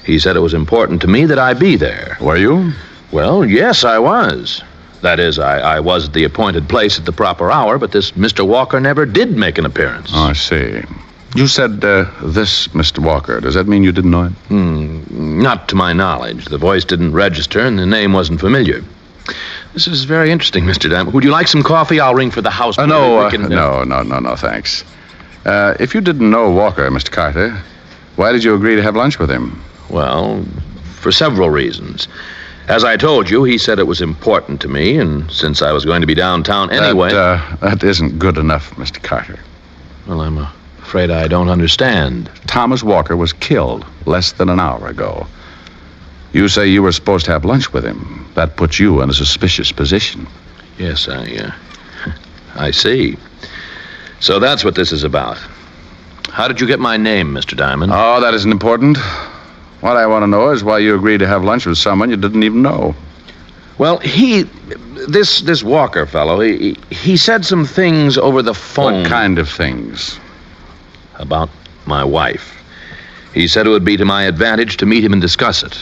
He said it was important to me that I be there. Were you? Well, yes, I was. That is, I was at the appointed place at the proper hour, but this Mr. Walker never did make an appearance. Oh, I see. You said, this Mr. Walker. Does that mean you didn't know him? Not to my knowledge. The voice didn't register and the name wasn't familiar. This is very interesting, Mr. Diamond. Would you like some coffee? I'll ring for the house. No, thanks. If you didn't know Walker, Mr. Carter, why did you agree to have lunch with him? Well, for several reasons. As I told you, he said it was important to me, and since I was going to be downtown anyway... That isn't good enough, Mr. Carter. Well, I'm afraid I don't understand. Thomas Walker was killed less than an hour ago. You say you were supposed to have lunch with him. That puts you in a suspicious position. Yes, I see. So that's what this is about. How did you get my name, Mr. Diamond? Oh, that isn't important. What I want to know is why you agreed to have lunch with someone you didn't even know. Well, this Walker fellow, he said some things over the phone. What kind of things? About my wife. He said it would be to my advantage to meet him and discuss it.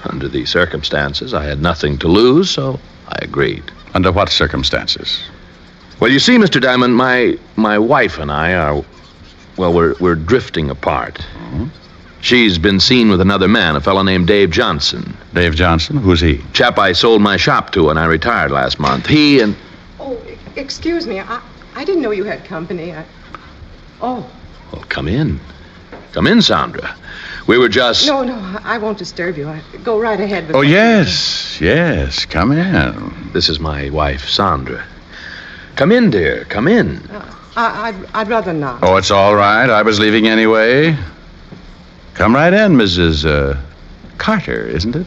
Under the circumstances, I had nothing to lose, so I agreed. Under what circumstances? Well, you see, Mr. Diamond, my wife and I are, well, we're drifting apart. Mm-hmm. She's been seen with another man, a fellow named Dave Johnson. Dave Johnson? Who's he? Chap I sold my shop to when I retired last month. He and... Oh, excuse me. I didn't know you had company. Oh. Well, come in. Come in, Sandra. We were just... No, I won't disturb you. Go right ahead with Oh, yes. Come in. This is my wife, Sandra. Come in, dear. Come in. I'd rather not. Oh, it's all right. I was leaving anyway. Come right in, Mrs. Carter, isn't it?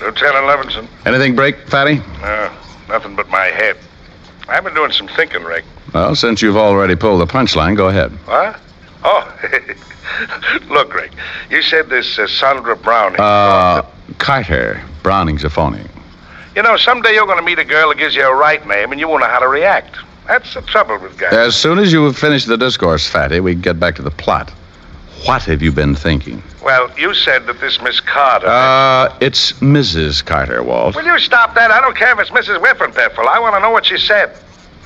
Lieutenant Levinson. Anything break, Fatty? Nothing but my head. I've been doing some thinking, Rick. Well, since you've already pulled the punchline, go ahead. What? Oh, look, Rick, you said this Sandra Browning... Carter. Browning's a phony. You know, someday you're going to meet a girl that gives you a right name and you won't know how to react. That's the trouble with guys. As soon as you have finished the discourse, Fatty, we can get back to the plot. What have you been thinking? Well, you said that this Miss Carter... It's Mrs. Carter, Walt. Will you stop that? I don't care if it's Mrs. Whiffenpiffle. I want to know what she said.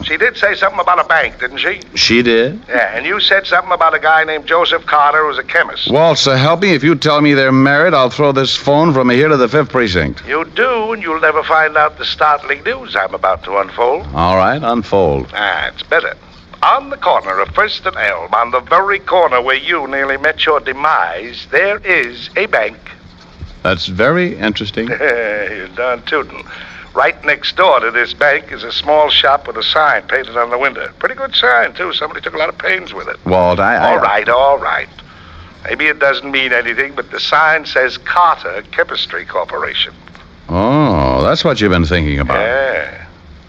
She did say something about a bank, didn't she? She did? Yeah, and you said something about a guy named Joseph Carter who's a chemist. Walt, so help me. If you tell me they're married, I'll throw this phone from here to the 5th Precinct. You do, and you'll never find out the startling news I'm about to unfold. All right, unfold. It's better. On the corner of First and Elm, on the very corner where you nearly met your demise, there is a bank. That's very interesting. You're darn tootin'. Right next door to this bank is a small shop with a sign painted on the window. Pretty good sign, too. Somebody took a lot of pains with it. Walt, All right. Maybe it doesn't mean anything, but the sign says Carter Chemistry Corporation. Oh, that's what you've been thinking about. Yeah.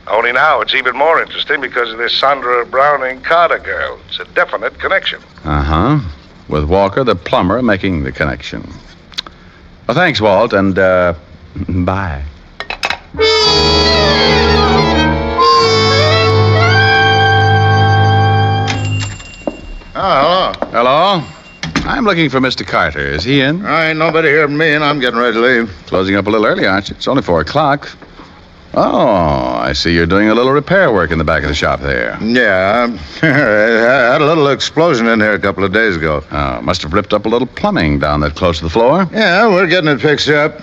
Only now it's even more interesting because of this Sandra Browning Carter girl. It's a definite connection. Uh-huh. With Walker, the plumber, making the connection. Well, thanks, Walt, and, bye. Oh, hello. Hello? I'm looking for Mr. Carter. Is he in? Ain't nobody here but me, and I'm getting ready to leave. Closing up a little early, aren't you? It's only 4 o'clock. Oh, I see you're doing a little repair work in the back of the shop there. Yeah, I had a little explosion in here a couple of days ago. Oh, must have ripped up a little plumbing down that close to the floor. Yeah, we're getting it fixed up.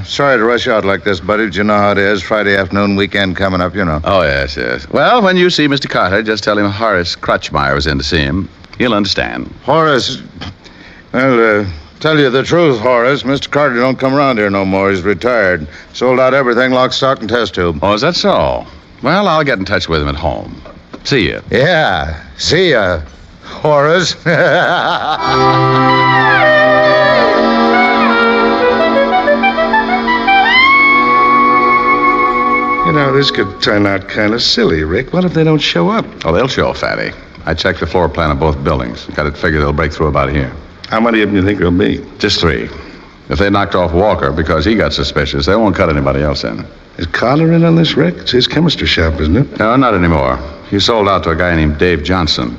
Sorry to rush out like this, buddy, but you know how it is. Friday afternoon, weekend coming up, you know. Oh, yes. Well, when you see Mr. Carter, just tell him Horace Crutchmeyer was in to see him. He'll understand. Horace, well, tell you the truth, Horace, Mr. Carter don't come around here no more. He's retired. Sold out everything, lock, stock, and test tube. Oh, is that so? Well, I'll get in touch with him at home. See you. Yeah, see ya, Horace. You know, this could turn out kind of silly, Rick. What if they don't show up? Oh, they'll show, Fatty. I checked the floor plan of both buildings. Got it figured they'll break through about here. How many of them do you think there'll be? Just 3. If they knocked off Walker because he got suspicious, they won't cut anybody else in. Is Carter in on this, Rick? It's his chemistry shop, isn't it? No, not anymore. He sold out to a guy named Dave Johnson.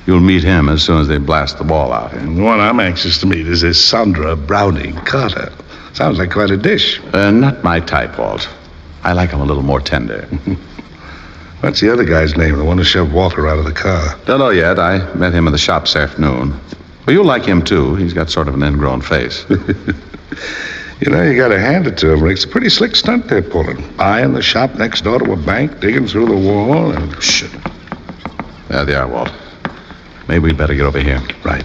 You'll meet him as soon as they blast the wall out. And the one I'm anxious to meet is this Sandra Browning Carter. Sounds like quite a dish. Not my type, Walt. I like him a little more tender. What's the other guy's name, the one who shoved Walker out of the car? Don't know yet. I met him in the shop this afternoon. Well, you'll like him, too. He's got sort of an ingrown face. You know, you gotta hand it to him, Rick. It's a pretty slick stunt they're pulling. Buying the shop next door to a bank, digging through the wall, and... Shh. There they are, Walt. Maybe we'd better get over here. Right.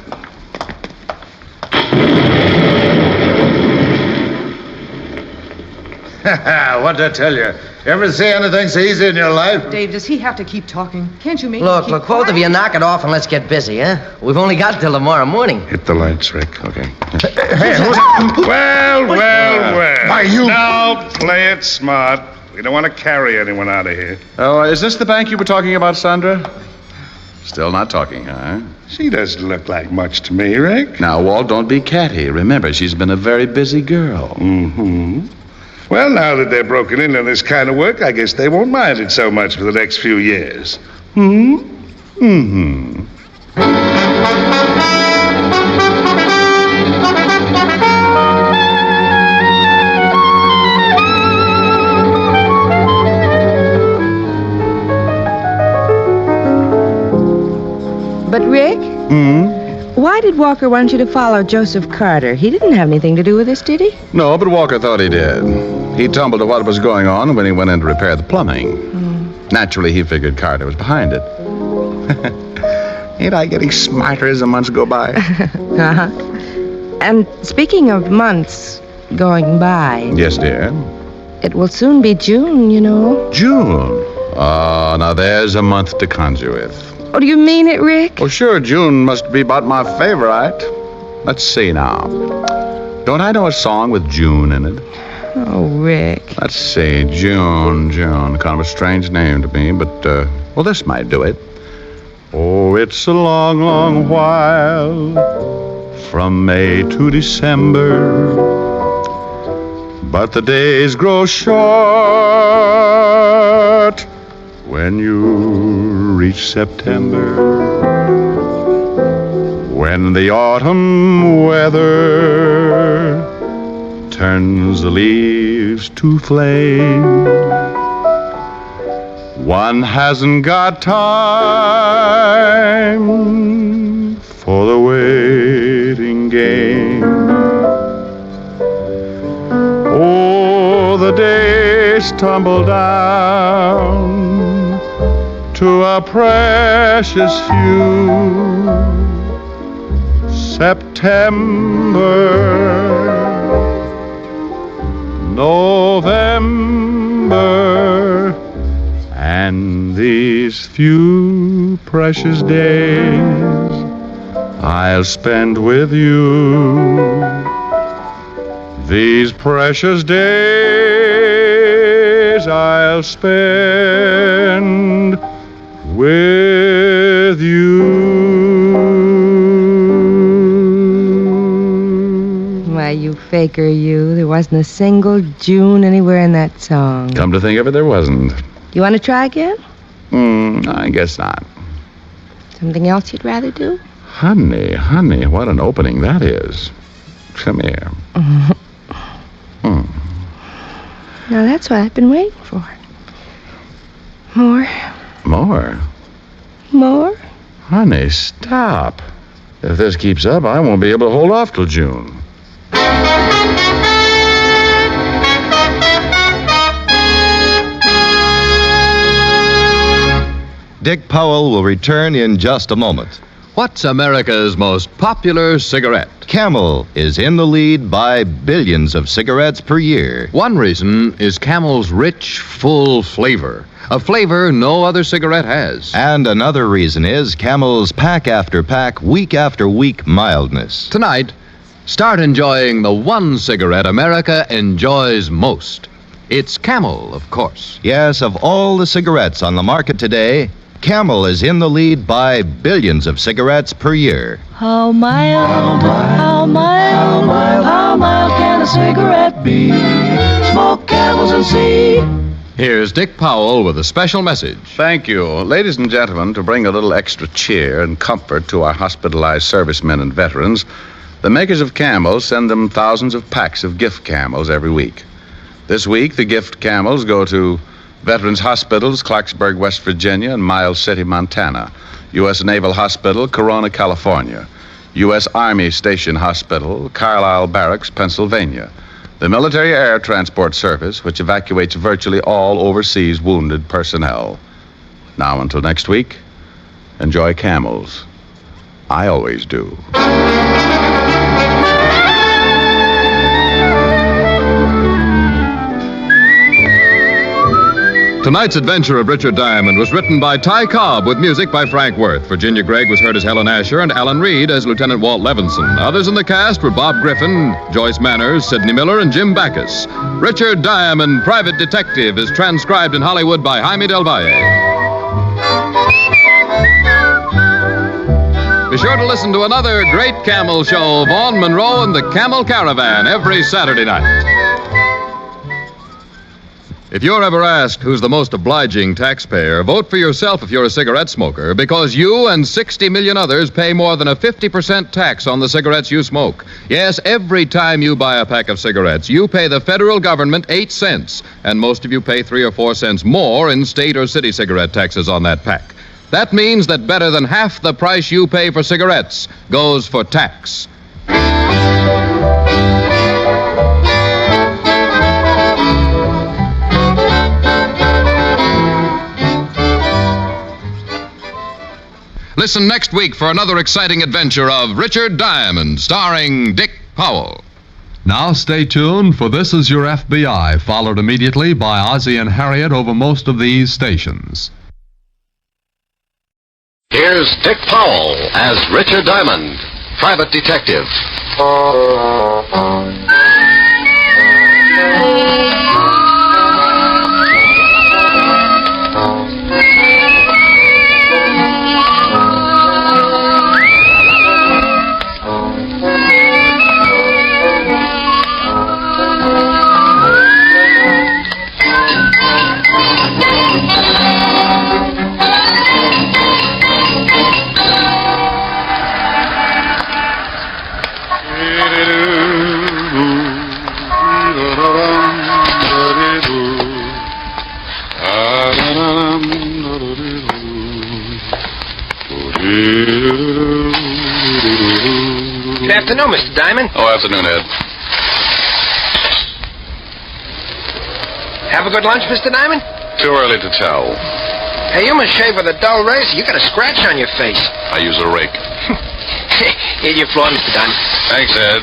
What'd I tell you? Ever see anything so easy in your life? Dave, does he have to keep talking? Can't you make Look, both of you knock it off and let's get busy, huh? We've only got till tomorrow morning. Hit the lights, Rick. Okay. Well. Why, you... Now, play it smart. We don't want to carry anyone out of here. Oh, is this the bank you were talking about, Sandra? Still not talking, huh? She doesn't look like much to me, Rick. Now, Walt, don't be catty. Remember, she's been a very busy girl. Mm-hmm. Well, now that they're broken in on this kind of work, I guess they won't mind it so much for the next few years. Mm-hmm. But, Rick? Why did Walker want you to follow Joseph Carter? He didn't have anything to do with this, did he? No, but Walker thought he did. He tumbled to what was going on when he went in to repair the plumbing. Naturally, he figured Carter was behind it. Ain't I getting smarter as the months go by? Uh-huh. And speaking of months going by... Yes, dear? It will soon be June, you know. June? Oh, now there's a month to conjure with. Oh, do you mean it, Rick? Oh, sure, June must be about my favorite. Let's see now. Don't I know a song with June in it? Oh, Rick. Let's see, June. Kind of a strange name to me, but, well, this might do it. Oh, it's a long, long while from May to December, but the days grow short when you reach September, when the autumn weather turns the leaves to flame. One hasn't got time for the waiting game. Oh, the days tumble down to a precious few. September, November, and these few precious days I'll spend with you. These precious days I'll spend with you. Why, you faker, you. There wasn't a single June anywhere in that song. Come to think of it, there wasn't. You want to try again? I guess not. Something else you'd rather do? Honey, what an opening that is. Come here. Now, that's what I've been waiting for. More. More? More? Honey, stop. If this keeps up, I won't be able to hold off till June. Dick Powell will return in just a moment. What's America's most popular cigarette? Camel is in the lead by billions of cigarettes per year. One reason is Camel's rich, full flavor. A flavor no other cigarette has. And another reason is Camel's pack after pack, week after week mildness. Tonight, start enjoying the one cigarette America enjoys most. It's Camel, of course. Yes, of all the cigarettes on the market today, Camel is in the lead by billions of cigarettes per year. How mild, how mild, how mild can a cigarette be? Smoke Camels and see. Here's Dick Powell with a special message. Thank you. Ladies and gentlemen, to bring a little extra cheer and comfort to our hospitalized servicemen and veterans, the makers of Camels send them thousands of packs of gift Camels every week. This week, the gift Camels go to Veterans Hospitals, Clarksburg, West Virginia, and Miles City, Montana. U.S. Naval Hospital, Corona, California. U.S. Army Station Hospital, Carlisle Barracks, Pennsylvania. The Military Air Transport Service, which evacuates virtually all overseas wounded personnel. Now, until next week, enjoy Camels. I always do. Tonight's adventure of Richard Diamond was written by Ty Cobb with music by Frank Worth. Virginia Gregg was heard as Helen Asher and Alan Reed as Lieutenant Walt Levinson. Others in the cast were Bob Griffin, Joyce Manners, Sidney Miller, and Jim Backus. Richard Diamond, Private Detective, is transcribed in Hollywood by Jaime Del Valle. Be sure to listen to another great Camel show, Vaughn Monroe and the Camel Caravan, every Saturday night. If you're ever asked who's the most obliging taxpayer, vote for yourself if you're a cigarette smoker, because you and 60 million others pay more than a 50% tax on the cigarettes you smoke. Yes, every time you buy a pack of cigarettes, you pay the federal government 8 cents, and most of you pay 3 or 4 cents more in state or city cigarette taxes on that pack. That means that better than half the price you pay for cigarettes goes for tax. Listen next week for another exciting adventure of Richard Diamond, starring Dick Powell. Now stay tuned, for This Is Your FBI, followed immediately by Ozzie and Harriet over most of these stations. Here's Dick Powell as Richard Diamond, Private Detective. Ooh. Good afternoon, Mr. Diamond. Oh, afternoon, Ed. Have a good lunch, Mr. Diamond? Too early to tell. Hey, you must shave with a dull razor. You got a scratch on your face. I use a rake. Here's your floor, Mr. Diamond. Thanks, Ed.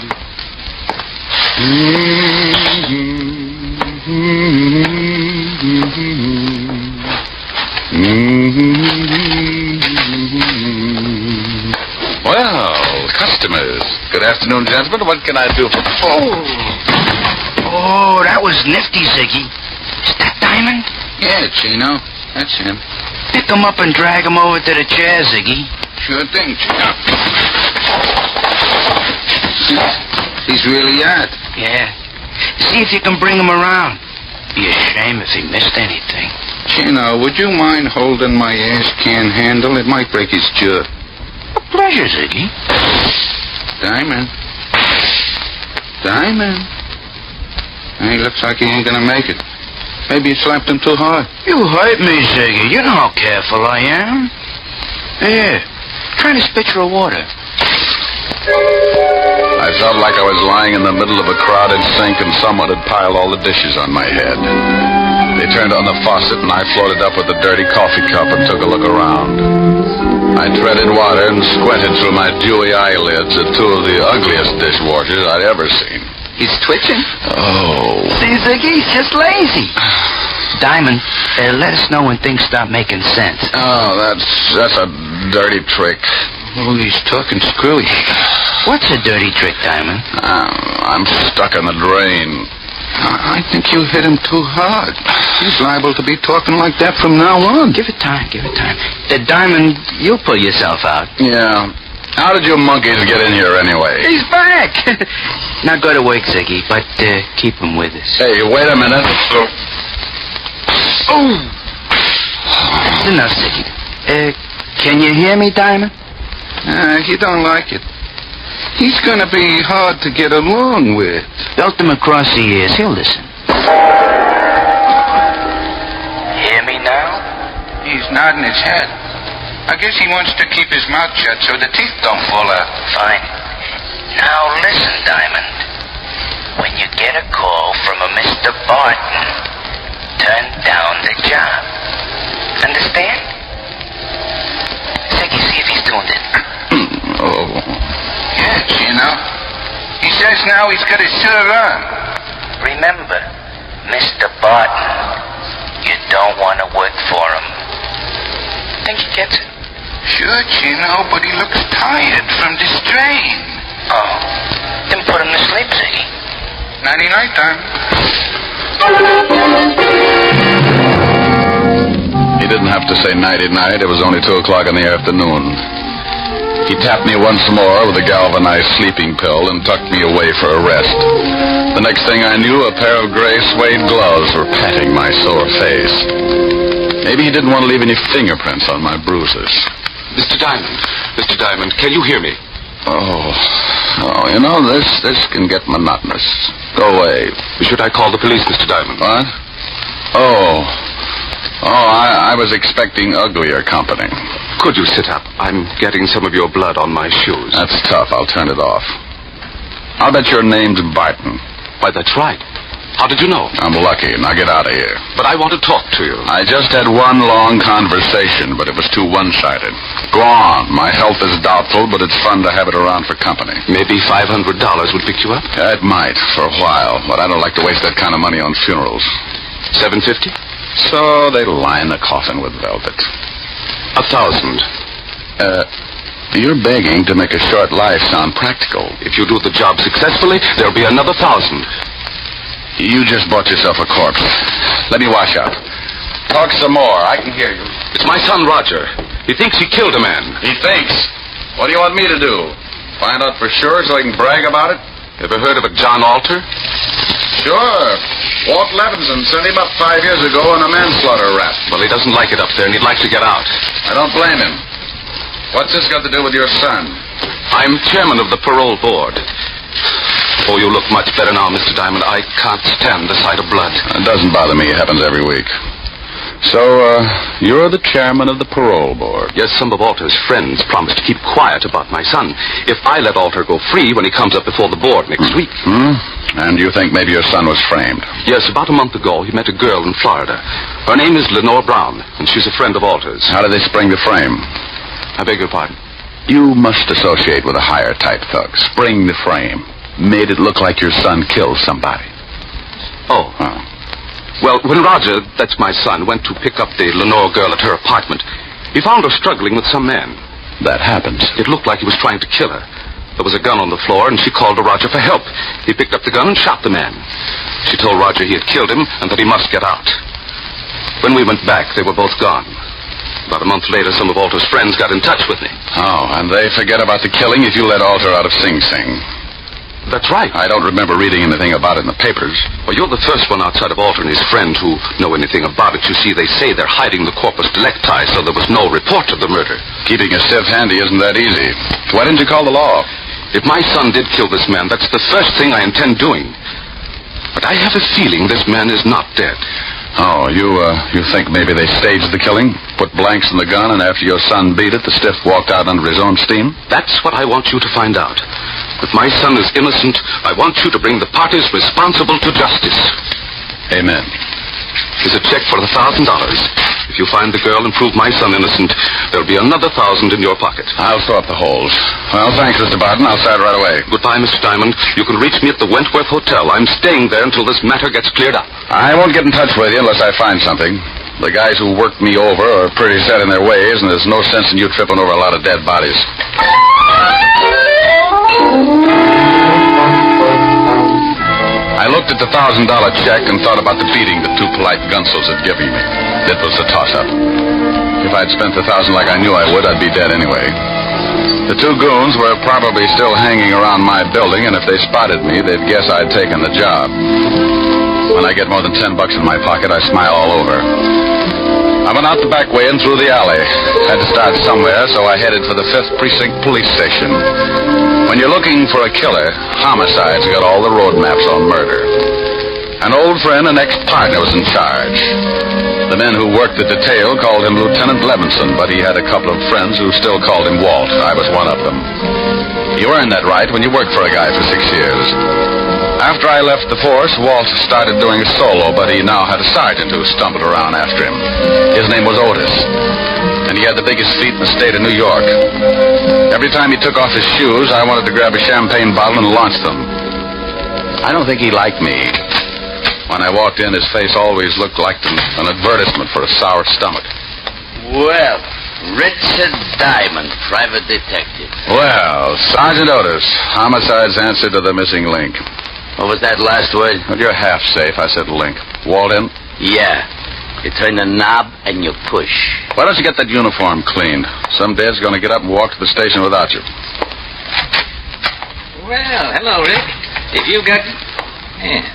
Well, customers. Good afternoon, gentlemen. What can I do for... Oh, that was nifty, Ziggy. Is that Diamond? Yeah, Chino. That's him. Pick him up and drag him over to the chair, Ziggy. Sure thing, Chino. He's really out. Yeah. See if you can bring him around. Be a shame if he missed anything. Chino, would you mind holding my ash can handle? It might break his jaw. A pleasure, Ziggy. Diamond. Diamond. He looks like he ain't gonna make it. Maybe you slapped him too hard. You hurt me, Ziggy. You know how careful I am. Here, try to spit your water. I felt like I was lying in the middle of a crowded sink and someone had piled all the dishes on my head. They turned on the faucet and I floated up with a dirty coffee cup and took a look around. I treaded water and squinted through my dewy eyelids at two of the ugliest dishwashers I'd ever seen. He's twitching. Oh. See, Ziggy, he's just lazy. Diamond, let us know when things start making sense. Oh, that's a dirty trick. Oh, he's talking screwy. What's a dirty trick, Diamond? I'm stuck in the drain. I think you hit him too hard. He's liable to be talking like that from now on. Give it time, give it time. Diamond, you'll pull yourself out. Yeah. How did you monkeys get in here anyway? He's back. Now go to work, Ziggy, but keep him with us. Hey, wait a minute. Oh! That's enough, Ziggy. Can you hear me, Diamond? He don't like it. He's gonna be hard to get along with. Belt him across the ears. He'll listen. Hear me now? He's nodding his head. I guess he wants to keep his mouth shut so the teeth don't fall out. Fine. Now listen, Diamond. When you get a call from a Mr. Barton, turn down the job. Understand? Ziggy, see if he's tuned in. Oh. Yeah, Chino. He says now he's got his shirt on. Remember, Mr. Barton, you don't want to work for him. Think he gets it? Sure, Chino, but he looks tired from the strain. Oh, then put him to sleep, Ziggy. Nighty-night, time. He didn't have to say nighty-night. It was only 2 o'clock in the afternoon. He tapped me once more with a galvanized sleeping pill and tucked me away for a rest. The next thing I knew, a pair of gray suede gloves were patting my sore face. Maybe he didn't want to leave any fingerprints on my bruises. Mr. Diamond, can you hear me? Oh, you know, this can get monotonous. Go away. Should I call the police, Mr. Diamond? What? Oh, I was expecting uglier company. Could you sit up? I'm getting some of your blood on my shoes. That's tough. I'll turn it off. I'll bet your name's Barton. Why, that's right. How did you know? I'm lucky. Now get out of here. But I want to talk to you. I just had one long conversation, but it was too one-sided. Go on. My health is doubtful, but it's fun to have it around for company. Maybe $500 would pick you up? It might, for a while, but I don't like to waste that kind of money on funerals. $750? So they line the coffin with velvet. $1,000. You're begging to make a short life sound practical. If you do the job successfully, there'll be another $1,000. You just bought yourself a corpse. Let me wash up. Talk some more. I can hear you. It's my son, Roger. He thinks he killed a man. He thinks? What do you want me to do? Find out for sure so I can brag about it? Ever heard of a John Alter? Sure. Walt Levinson sent him up 5 years ago on a manslaughter rap. Well, he doesn't like it up there, and he'd like to get out. I don't blame him. What's this got to do with your son? I'm chairman of the parole board. Oh, you look much better now, Mr. Diamond. I can't stand the sight of blood. It doesn't bother me. It happens every week. So, you're the chairman of the parole board. Yes, some of Alter's friends promised to keep quiet about my son if I let Alter go free when he comes up before the board next week. And you think maybe your son was framed? Yes, about a month ago, he met a girl in Florida. Her name is Lenore Brown, and she's a friend of Alter's. How did they spring the frame? I beg your pardon? You must associate with a higher type thug. Spring the frame. Made it look like your son killed somebody. Oh. Well, when Roger, that's my son, went to pick up the Lenore girl at her apartment, he found her struggling with some man. That happens. It looked like he was trying to kill her. There was a gun on the floor, and she called to Roger for help. He picked up the gun and shot the man. She told Roger he had killed him and that he must get out. When we went back, they were both gone. About a month later, some of Alter's friends got in touch with me. Oh, and they forget about the killing if you let Alter out of Sing Sing. That's right. I don't remember reading anything about it in the papers. Well, you're the first one outside of Alter and his friend who know anything about it. You see, they say they're hiding the corpus delicti, so there was no report of the murder. Keeping a stiff handy isn't that easy. Why didn't you call the law? If my son did kill this man, that's the first thing I intend doing. But I have a feeling this man is not dead. Oh, you think maybe they staged the killing? Put blanks in the gun, and after your son beat it, the stiff walked out under his own steam? That's what I want you to find out. If my son is innocent, I want you to bring the parties responsible to justice. Amen. Here's a check for $1,000. If you find the girl and prove my son innocent, there'll be another 1,000 in your pocket. I'll sew up the holes. Well, thanks, Mr. Barton. I'll start right away. Goodbye, Mr. Diamond. You can reach me at the Wentworth Hotel. I'm staying there until this matter gets cleared up. I won't get in touch with you unless I find something. The guys who worked me over are pretty set in their ways, and there's no sense in you tripping over a lot of dead bodies. I looked at the $1,000 check and thought about the beating the two polite gunsels had given me. It was a toss-up. If I'd spent the $1,000 like I knew I would, I'd be dead anyway. The two goons were probably still hanging around my building, and if they spotted me, they'd guess I'd taken the job. When I get more than $10 in my pocket, I smile all over. I went out the back way and through the alley. Had to start somewhere, so I headed for the 5th Precinct Police Station. When you're looking for a killer, homicide's got all the road maps on murder. An old friend and ex-partner was in charge. The men who worked the detail called him Lieutenant Levinson, but he had a couple of friends who still called him Walt. I was one of them. You earn that right when you work for a guy for 6 years. After I left the force, Walt started doing a solo, but he now had a sergeant who stumbled around after him. His name was Otis, and he had the biggest feet in the state of New York. Every time he took off his shoes, I wanted to grab a champagne bottle and launch them. I don't think he liked me. When I walked in, his face always looked like an advertisement for a sour stomach. Well, Richard Diamond, private detective. Well, Sergeant Otis, homicide's answer to the missing link. What was that last word? Well, you're half safe. I said link. Walt in? Yeah. You turn the knob and you push. Why don't you get that uniform cleaned? Some dad's going to get up and walk to the station without you. Well, hello, Rick. If you got... Yeah.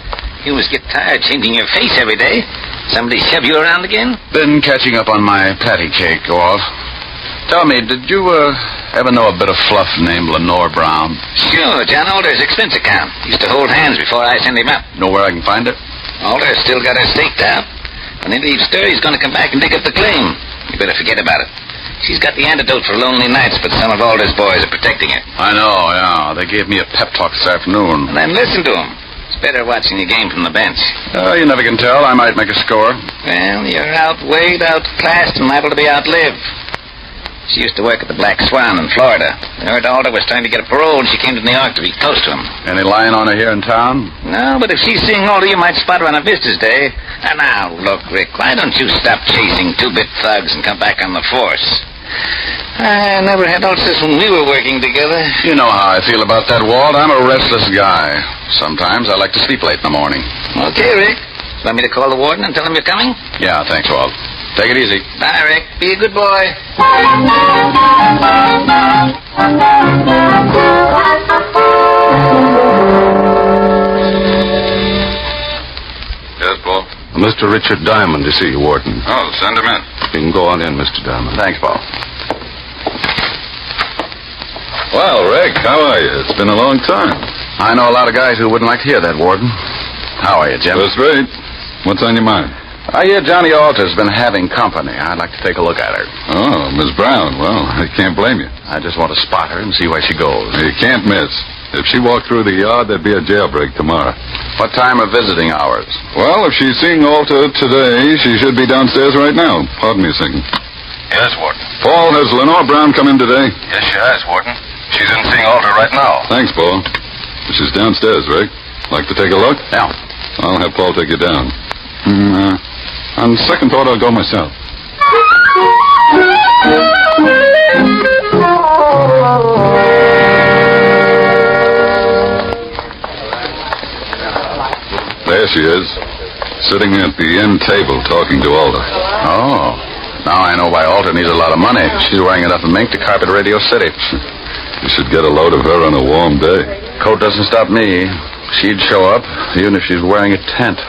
You must get tired changing your face every day. Somebody shove you around again? Been catching up on my patty cake, Walt. Tell me, did you ever know a bit of fluff named Lenore Brown? Sure, John Alter's expense account. Used to hold hands before I sent him up. Know where I can find it? Alter's still got her staked out. When he leaves stir, he's going to come back and dig up the claim. You better forget about it. She's got the antidote for lonely nights, but some of Alter's boys are protecting her. I know, yeah. They gave me a pep talk this afternoon. And then listen to him. It's better watching your game from the bench. You never can tell. I might make a score. Well, you're outweighed, outclassed, and liable to be outlived. She used to work at the Black Swan in Florida. I heard Alter was trying to get a parole, and she came to New York to be close to him. Any lying on her here in town? No, but if she's seeing Alter, you might spot her on a visitor's day. And now, look, Rick, why don't you stop chasing two-bit thugs and come back on the force? I never had Alter when we were working together. You know how I feel about that, Walt. I'm a restless guy. Sometimes I like to sleep late in the morning. Okay, Rick. Want me to call the warden and tell him you're coming? Yeah, thanks, Walt. Take it easy. Bye, Rick. Be a good boy. Yes, Paul? Mr. Richard Diamond to see you, Warden. Oh, send him in. You can go on in, Mr. Diamond. Thanks, Paul. Well, Rick, how are you? It's been a long time. I know a lot of guys who wouldn't like to hear that, Warden. How are you, Jim? That's right. What's on your mind? I hear Johnny Alter's been having company. I'd like to take a look at her. Oh, Miss Brown. Well, I can't blame you. I just want to spot her and see where she goes. You can't miss. If she walked through the yard, there'd be a jailbreak tomorrow. What time are visiting hours? Well, if she's seeing Alta today, she should be downstairs right now. Pardon me a second. Yes, Warden. Paul, has Lenore Brown come in today? Yes, she has, Warden. She's in seeing Alta right now. Thanks, Paul. She's downstairs, Rick. Like to take a look? Yeah. I'll have Paul take you down. On second thought, I'll go myself. There she is, sitting at the end table talking to Alta. Oh, now I know why Alta needs a lot of money. She's wearing enough mink to carpet Radio City. You should get a load of her on a warm day. Coat doesn't stop me. She'd show up, even if she's wearing a tent.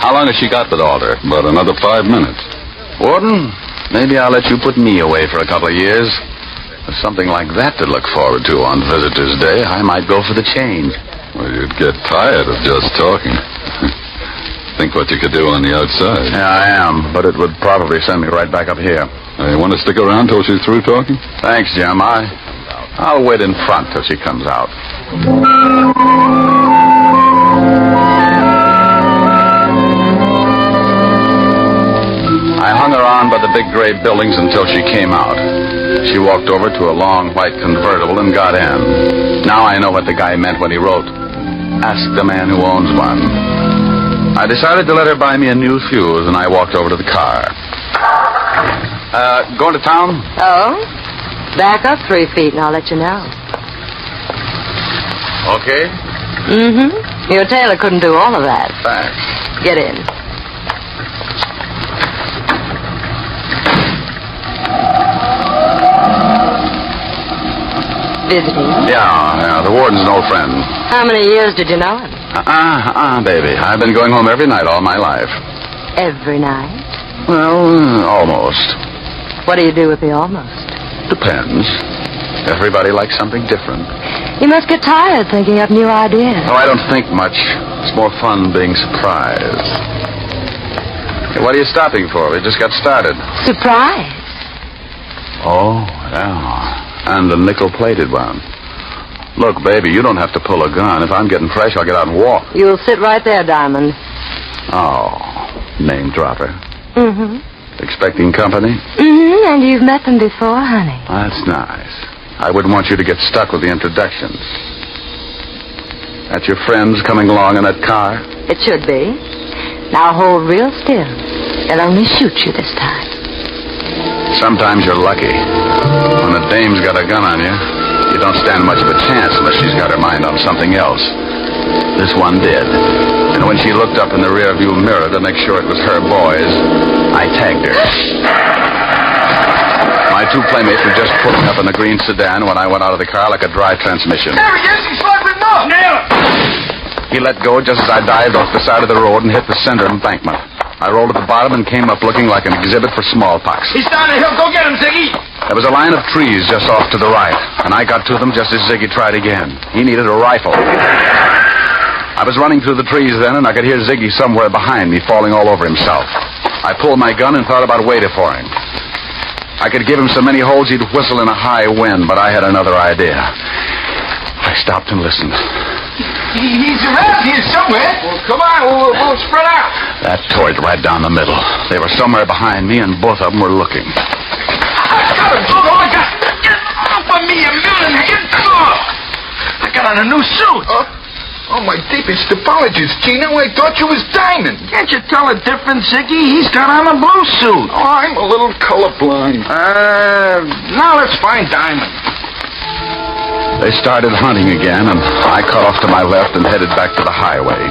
How long has she got with Alta? About another 5 minutes. Warden, maybe I'll let you put me away for a couple of years. With something like that to look forward to on Visitor's Day, I might go for the change. Well, you'd get tired of just talking. Think what you could do on the outside. Yeah, I am, but it would probably send me right back up here. You want to stick around till she's through talking? Thanks, Jim. I'll wait in front till she comes out. I hung around by the big gray buildings until she came out. She walked over to a long white convertible and got in. Now I know what the guy meant when he wrote, "Ask the man who owns one." I decided to let her buy me a new fuse, and I walked over to the car. Going to town? Oh? Back up 3 feet and I'll let you know. Okay. Mm-hmm. Your tailor couldn't do all of that. Thanks. Get in. Visiting? Yeah, the warden's an old friend. How many years did you know him? Baby. I've been going home every night all my life. Every night? Well, almost. What do you do with the almost? Depends. Everybody likes something different. You must get tired thinking up new ideas. Oh, I don't think much. It's more fun being surprised. Hey, what are you stopping for? We just got started. Surprise? Oh, yeah. And the nickel-plated one. Look, baby, you don't have to pull a gun. If I'm getting fresh, I'll get out and walk. You'll sit right there, Diamond. Oh, name dropper. Mm-hmm. Expecting company? Mm-hmm, and you've met them before, honey. That's nice. I wouldn't want you to get stuck with the introductions. That's your friends coming along in that car? It should be. Now hold real still. They'll only shoot you this time. Sometimes you're lucky. When a dame's got a gun on you, you don't stand much of a chance unless she's got her mind on something else. This one did. And when she looked up in the rearview mirror to make sure it was her boys, I tagged her. My 2 playmates were just pulling up in the green sedan when I went out of the car like a dry transmission. There he is. He's slightly up. Nail it. He let go just as I dived off the side of the road and hit the center embankment. I rolled at the bottom and came up looking like an exhibit for smallpox. He's down the hill. Go get him, Ziggy. There was a line of trees just off to the right, and I got to them just as Ziggy tried again. He needed a rifle. I was running through the trees then, and I could hear Ziggy somewhere behind me falling all over himself. I pulled my gun and thought about waiting for him. I could give him so many holes he'd whistle in a high wind, but I had another idea. I stopped and listened. He's around here somewhere. Well, come on. We'll spread out. That tore it right down the middle. They were somewhere behind me, and both of them were looking. I got him. Oh, my God. Get off of me, you million head. I got on a new suit. Oh, my deepest apologies, Gino. I thought you was Diamond. Can't you tell the difference, Ziggy? He's got on a blue suit. Oh, I'm a little colorblind. Now let's find Diamond. They started hunting again, and I cut off to my left and headed back to the highway.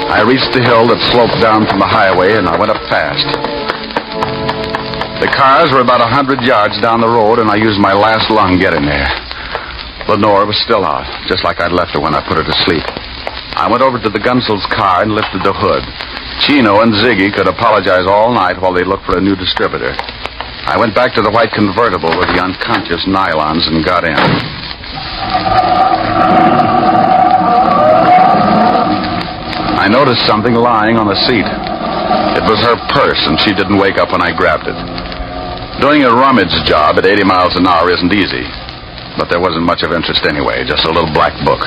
I reached the hill that sloped down from the highway, and I went up fast. The cars were about 100 yards down the road, and I used my last lung getting there. Lenore was still out, just like I'd left her when I put her to sleep. I went over to the Gunsel's car and lifted the hood. Chino and Ziggy could apologize all night while they looked for a new distributor. I went back to the white convertible with the unconscious nylons and got in. I noticed something lying on the seat. It was her purse, and she didn't wake up when I grabbed it. Doing a rummage job at 80 miles an hour isn't easy. But there wasn't much of interest anyway, just a little black book.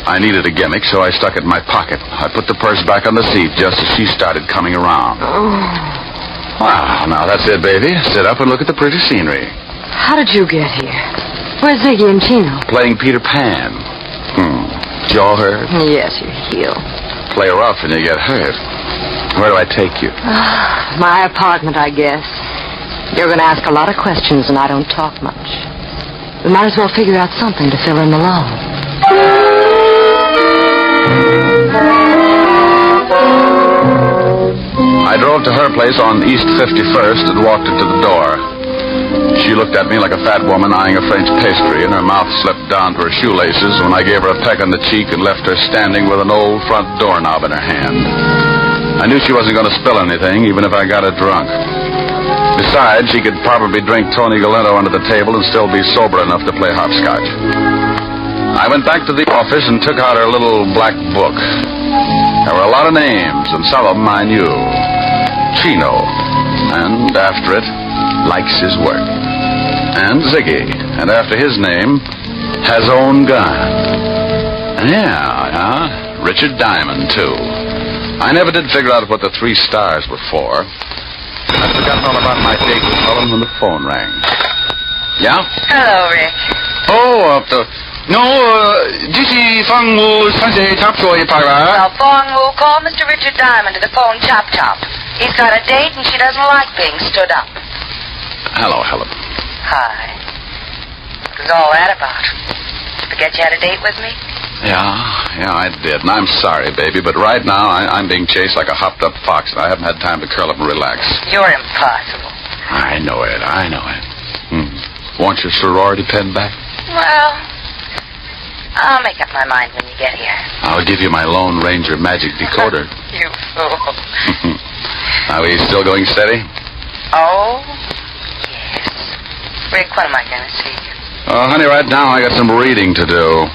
I needed a gimmick, so I stuck it in my pocket. I put the purse back on the seat just as she started coming around. Well, now that's it, baby. Sit up and look at the pretty scenery. How did you get here? Where's Ziggy and Chino? Playing Peter Pan. Jaw hurt? Yes, you heal. Play rough and you get hurt. Where do I take you? My apartment, I guess. You're going to ask a lot of questions, and I don't talk much. We might as well figure out something to fill in the lull. I drove to her place on East 51st and walked into the door. She looked at me like a fat woman eyeing a French pastry, and her mouth slipped down to her shoelaces when I gave her a peck on the cheek and left her standing with an old front doorknob in her hand. I knew she wasn't going to spill anything, even if I got her drunk. Besides, she could probably drink Tony Galento under the table and still be sober enough to play hopscotch. I went back to the office and took out her little black book. There were a lot of names, and some of them I knew. Chino, and after it, likes his work. And Ziggy, and after his name, has own gun. Yeah, Richard Diamond, too. I never did figure out what the 3 stars were for. I'd forgotten all about my date with Helen when the phone rang. Yeah? Hello, Rick. Now, Fong-Woo, call Mr. Richard Diamond to the phone chop-chop. He's got a date, and she doesn't like being stood up. Hello, Helen. Hi. What was all that about? Forget you had a date with me? Yeah, I did. And I'm sorry, baby, but right now I'm being chased like a hopped-up fox, and I haven't had time to curl up and relax. You're impossible. I know it. Want your sorority pen back? Well, I'll make up my mind when you get here. I'll give you my Lone Ranger magic decoder. You fool. Are we still going steady? Oh, yes. Rick, when am I going to see you? Honey, right now I got some reading to do.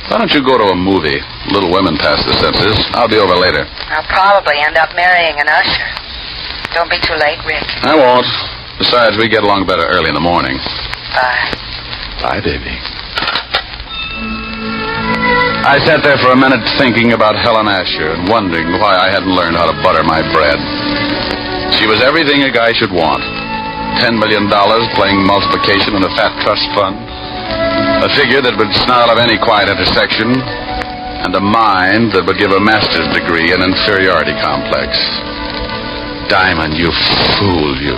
Why don't you go to a movie? Little Women past the senses. I'll be over later. I'll probably end up marrying an usher. Don't be too late, Rick. I won't. Besides, we get along better early in the morning. Bye. Bye, baby. I sat there for a minute thinking about Helen Asher and wondering why I hadn't learned how to butter my bread. She was everything a guy should want. $10 million playing multiplication in a fat trust fund. A figure that would snarl of any quiet intersection, and a mind that would give a master's degree in inferiority complex. Diamond, you fool, you.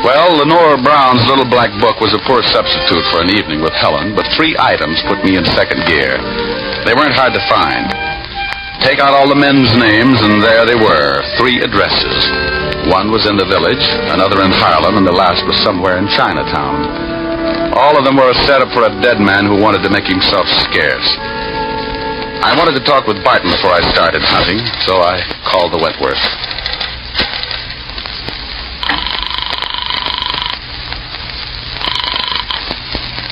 Well, Lenore Brown's little black book was a poor substitute for an evening with Helen, but 3 items put me in second gear. They weren't hard to find. Take out all the men's names, and there they were, 3 addresses. One was in the village, another in Harlem, and the last was somewhere in Chinatown. All of them were a setup for a dead man who wanted to make himself scarce. I wanted to talk with Barton before I started hunting, so I called the Wentworth.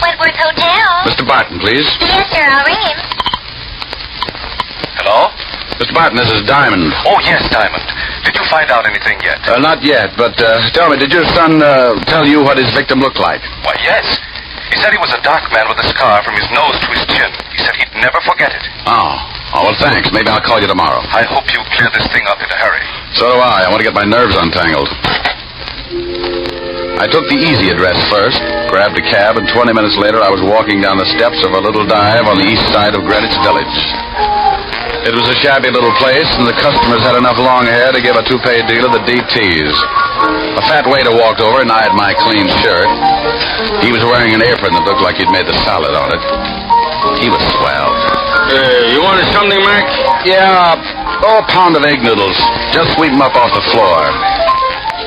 Wentworth Hotel. Mr. Barton, please. Yes, sir, I'll ring him. Hello? Mr. Barton, this is Diamond. Oh, yes, Diamond. Did you find out anything yet? Not yet, but tell me, did your son tell you what his victim looked like? Why, yes. He said he was a dark man with a scar from his nose to his chin. He said he'd never forget it. Oh, well, thanks. Maybe I'll call you tomorrow. I hope you clear this thing up in a hurry. So do I. I want to get my nerves untangled. I took the easy address first, grabbed a cab, and 20 minutes later I was walking down the steps of a little dive on the east side of Greenwich Village. It was a shabby little place, and the customers had enough long hair to give a toupee dealer the DTs. A fat waiter walked over and eyed my clean shirt. He was wearing an apron that looked like he'd made the salad on it. He was swell. You wanted something, Mac? Yeah, a pound of egg noodles. Just sweep them up off the floor.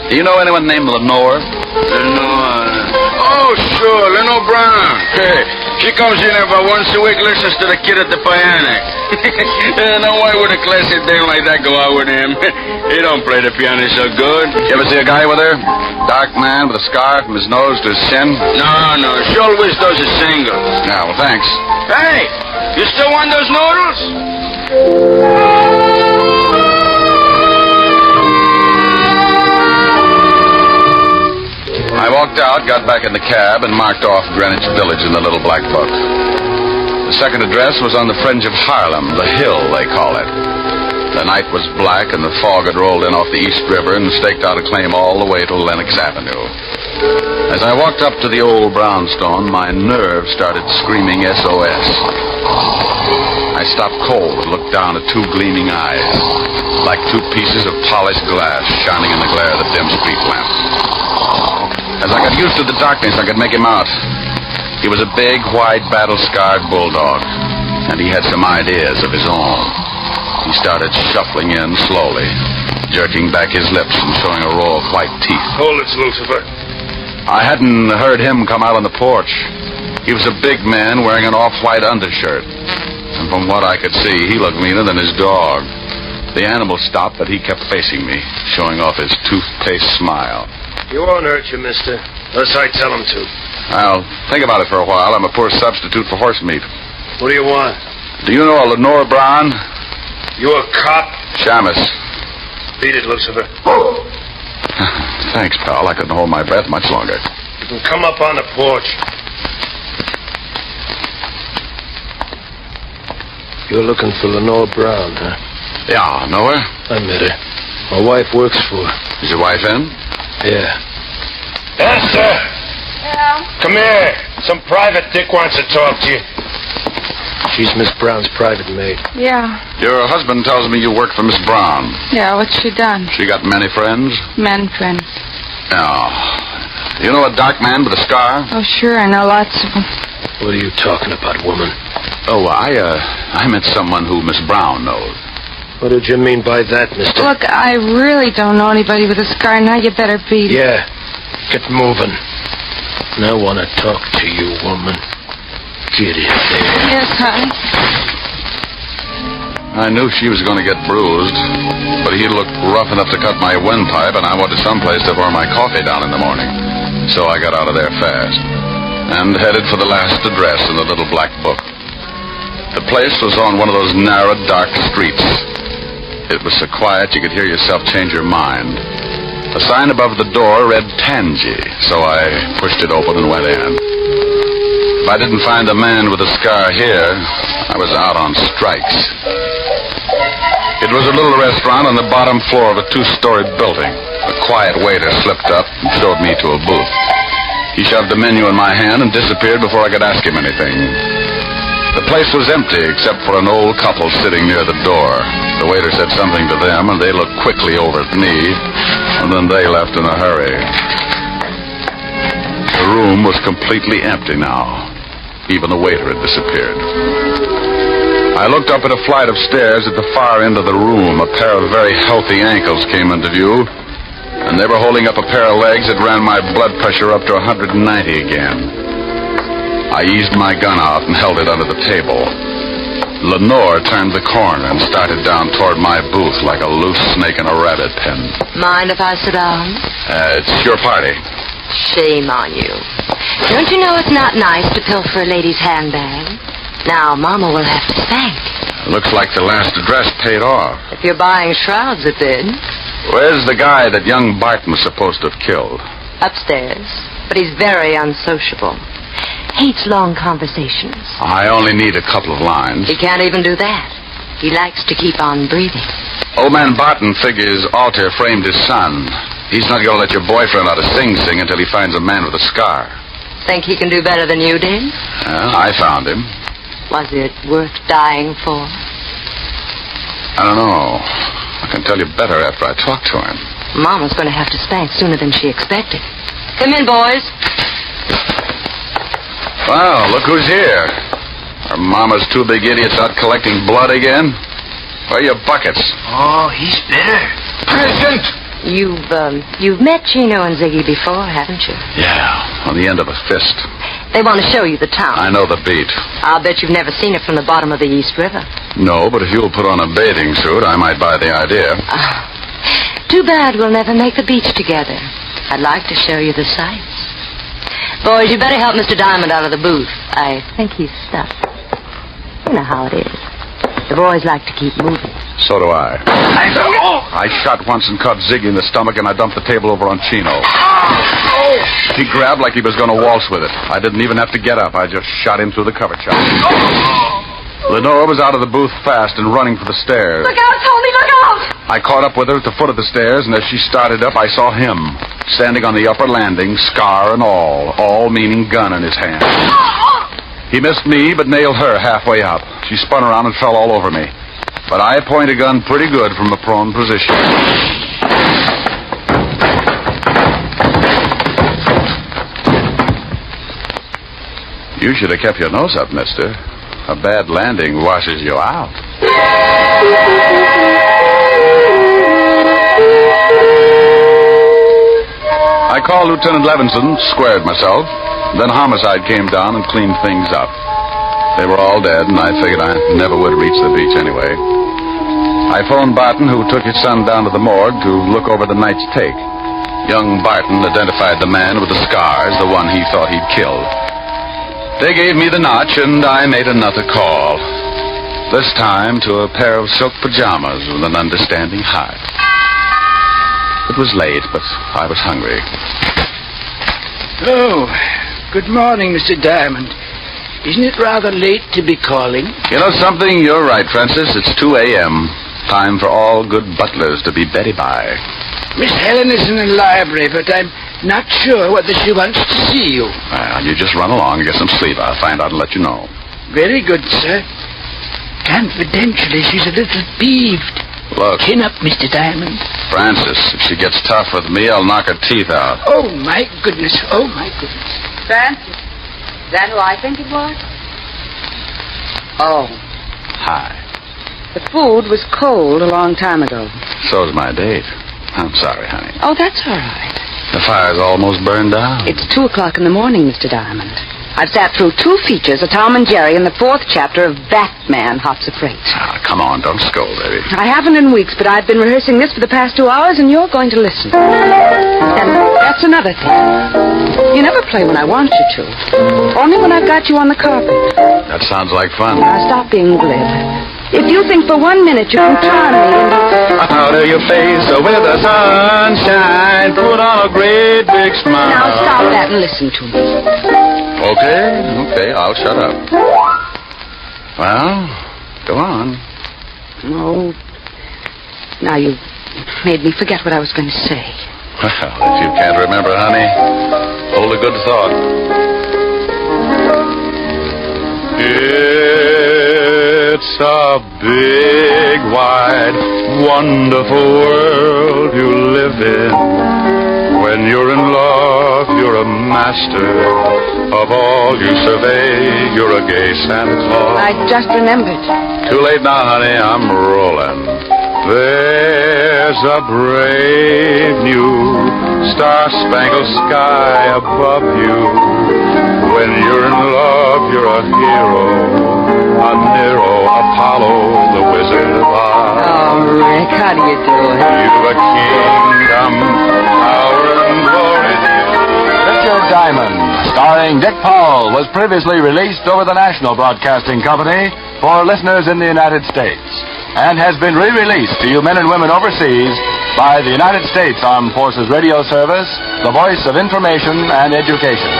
Do you know anyone named Lenore? Lenore. Oh, sure, Lenore Brown. Hey, she comes in here about once a week, listens to the kid at the piano. Now why would a classy dame like that go out with him? He don't play the piano so good. You ever see a guy with her? Dark man with a scar from his nose to his chin? No, she always does a single. Yeah, well, thanks. Hey, you still want those noodles? I walked out, got back in the cab, and marked off Greenwich Village in the little black book. The second address was on the fringe of Harlem, the Hill, they call it. The night was black, and the fog had rolled in off the East River and staked out a claim all the way to Lenox Avenue. As I walked up to the old brownstone, my nerves started screaming SOS. I stopped cold and looked down at two gleaming eyes, like two pieces of polished glass shining in the glare of the dim street lamp. As I got used to the darkness, I could make him out. He was a big, white, battle-scarred bulldog, and he had some ideas of his own. He started shuffling in slowly, jerking back his lips and showing a row of white teeth. Hold it, Lucifer. I hadn't heard him come out on the porch. He was a big man wearing an off-white undershirt. And from what I could see, he looked meaner than his dog. The animal stopped, but he kept facing me, showing off his toothpaste smile. He won't hurt you, mister, unless I tell him to. I'll think about it for a while. I'm a poor substitute for horse meat. What do you want? Do you know a Lenore Brown? You a cop? Shamus. Beat it, Lucifer. Thanks, pal. I couldn't hold my breath much longer. You can come up on the porch. You're looking for Lenore Brown, huh? Yeah, know her? I met her. My wife works for her. Is your wife in? Yeah. Esther! Yeah? Come here. Some private dick wants to talk to you. She's Miss Brown's private maid. Yeah. Your husband tells me you work for Miss Brown. Yeah, what's she done? She got many friends? Men friends. Yeah. You know a dark man with a scar? Oh, sure, I know lots of them. What are you talking about, woman? Oh, I meant someone who Miss Brown knows. What did you mean by that, mister? Look, I really don't know anybody with a scar. Now you better beat it. Yeah. Get moving. And I want to talk to you, woman. Get in there. Yes, honey. I knew she was going to get bruised, but he looked rough enough to cut my windpipe, and I wanted someplace to pour my coffee down in the morning. So I got out of there fast and headed for the last address in the little black book. The place was on one of those narrow, dark streets. It was so quiet you could hear yourself change your mind. A sign above the door read Tangy, so I pushed it open and went in. If I didn't find a man with a scar here, I was out on strikes. It was a little restaurant on the bottom floor of a two-story building. A quiet waiter slipped up and showed me to a booth. He shoved a menu in my hand and disappeared before I could ask him anything. The place was empty except for an old couple sitting near the door. The waiter said something to them, and they looked quickly over at me, and then they left in a hurry. The room was completely empty now. Even the waiter had disappeared. I looked up at a flight of stairs at the far end of the room. A pair of very healthy ankles came into view, and they were holding up a pair of legs that ran my blood pressure up to 190 again. I eased my gun out and held it under the table. Lenore turned the corner and started down toward my booth like a loose snake in a rabbit pen. Mind if I sit down? It's your party. Shame on you. Don't you know it's not nice to pilfer a lady's handbag? Now, Mama will have to thank. Looks like the last address paid off. If you're buying shrouds, it did. Where's the guy that young Barton was supposed to have killed? Upstairs. But he's very unsociable. Hates long conversations. I only need a couple of lines. He can't even do that. He likes to keep on breathing. Old man Barton figures Alter framed his son. He's not going to let your boyfriend out of Sing Sing until he finds a man with a scar. Think he can do better than you did? Well, I found him. Was it worth dying for? I don't know. I can tell you better after I talk to him. Mama's going to have to spank sooner than she expected. Come in, boys. Well, look who's here. Are Mama's two big idiots out collecting blood again? Where are your buckets? Oh, he's bitter. Present! You've met Chino and Ziggy before, haven't you? Yeah, on the end of a fist. They want to show you the town. I know the beat. I'll bet you've never seen it from the bottom of the East River. No, but if you'll put on a bathing suit, I might buy the idea. Too bad we'll never make the beach together. I'd like to show you the sights. Boys, you better help Mr. Diamond out of the booth. I think he's stuck. You know how it is. The boys like to keep moving. So do I. I shot once and caught Ziggy in the stomach, and I dumped the table over on Chino. He grabbed like he was going to waltz with it. I didn't even have to get up. I just shot him through the cover shot. Lenore was out of the booth fast and running for the stairs. Look out, Tony, look out! I caught up with her at the foot of the stairs, and as she started up, I saw him, standing on the upper landing, scar and all meaning gun in his hand. He missed me, but nailed her halfway up. She spun around and fell all over me. But I point a gun pretty good from a prone position. You should have kept your nose up, mister. A bad landing washes you out. I called Lieutenant Levinson, squared myself. Then homicide came down and cleaned things up. They were all dead, and I figured I never would reach the beach anyway. I phoned Barton, who took his son down to the morgue to look over the night's take. Young Barton identified the man with the scars, the one he thought he'd killed. They gave me the notch, and I made another call. This time to a pair of silk pajamas with an understanding heart. It was late, but I was hungry. Oh, good morning, Mr. Diamond. Isn't it rather late to be calling? You know something? You're right, Francis. It's 2 a.m. Time for all good butlers to be Betty by. Miss Helen is in the library, but I'm not sure whether she wants to see you. Well, you just run along and get some sleep. I'll find out and let you know. Very good, sir. Confidentially, she's a little peeved. Look. Chin up, Mr. Diamond. Francis, if she gets tough with me, I'll knock her teeth out. Oh, my goodness. Oh, my goodness. Francis, is that who I think it was? Oh. Hi. The food was cold a long time ago. So's my date. I'm sorry, honey. Oh, that's all right. The fire's almost burned down. It's 2 o'clock in the morning, Mr. Diamond. I've sat through 2 features of Tom and Jerry and the 4th chapter of Batman, Hops of Freight. Ah, come on, don't scold, baby. I haven't in weeks, but I've been rehearsing this for the past 2 hours, and you're going to listen. And that's another thing. You never play when I want you to. Only when I've got you on the carpet. That sounds like fun. Now, stop being glib. If you think for 1 minute you can charm me and... Out of your face with the sunshine, put on a great big smile. Now, stop that and listen to me. Okay, I'll shut up. Well, go on. Oh, now you made me forget what I was going to say. Well, if you can't remember, honey, hold a good thought. It's a big, wide, wonderful world you live in. When you're in love, you're a master. Of all you survey, you're a gay Santa Claus. I just remembered. Too late now, honey, I'm rolling. There's a brave new star-spangled sky above you. When you're in love, you're a hero, a Nero, Apollo, the Wizard of Oz. Oh, Rick, how do you do it? You've a kingdom, power and glory. Richard Diamond, starring Dick Powell, was previously released over the National Broadcasting Company for listeners in the United States, and has been re-released to you men and women overseas by the United States Armed Forces Radio Service, the voice of information and education.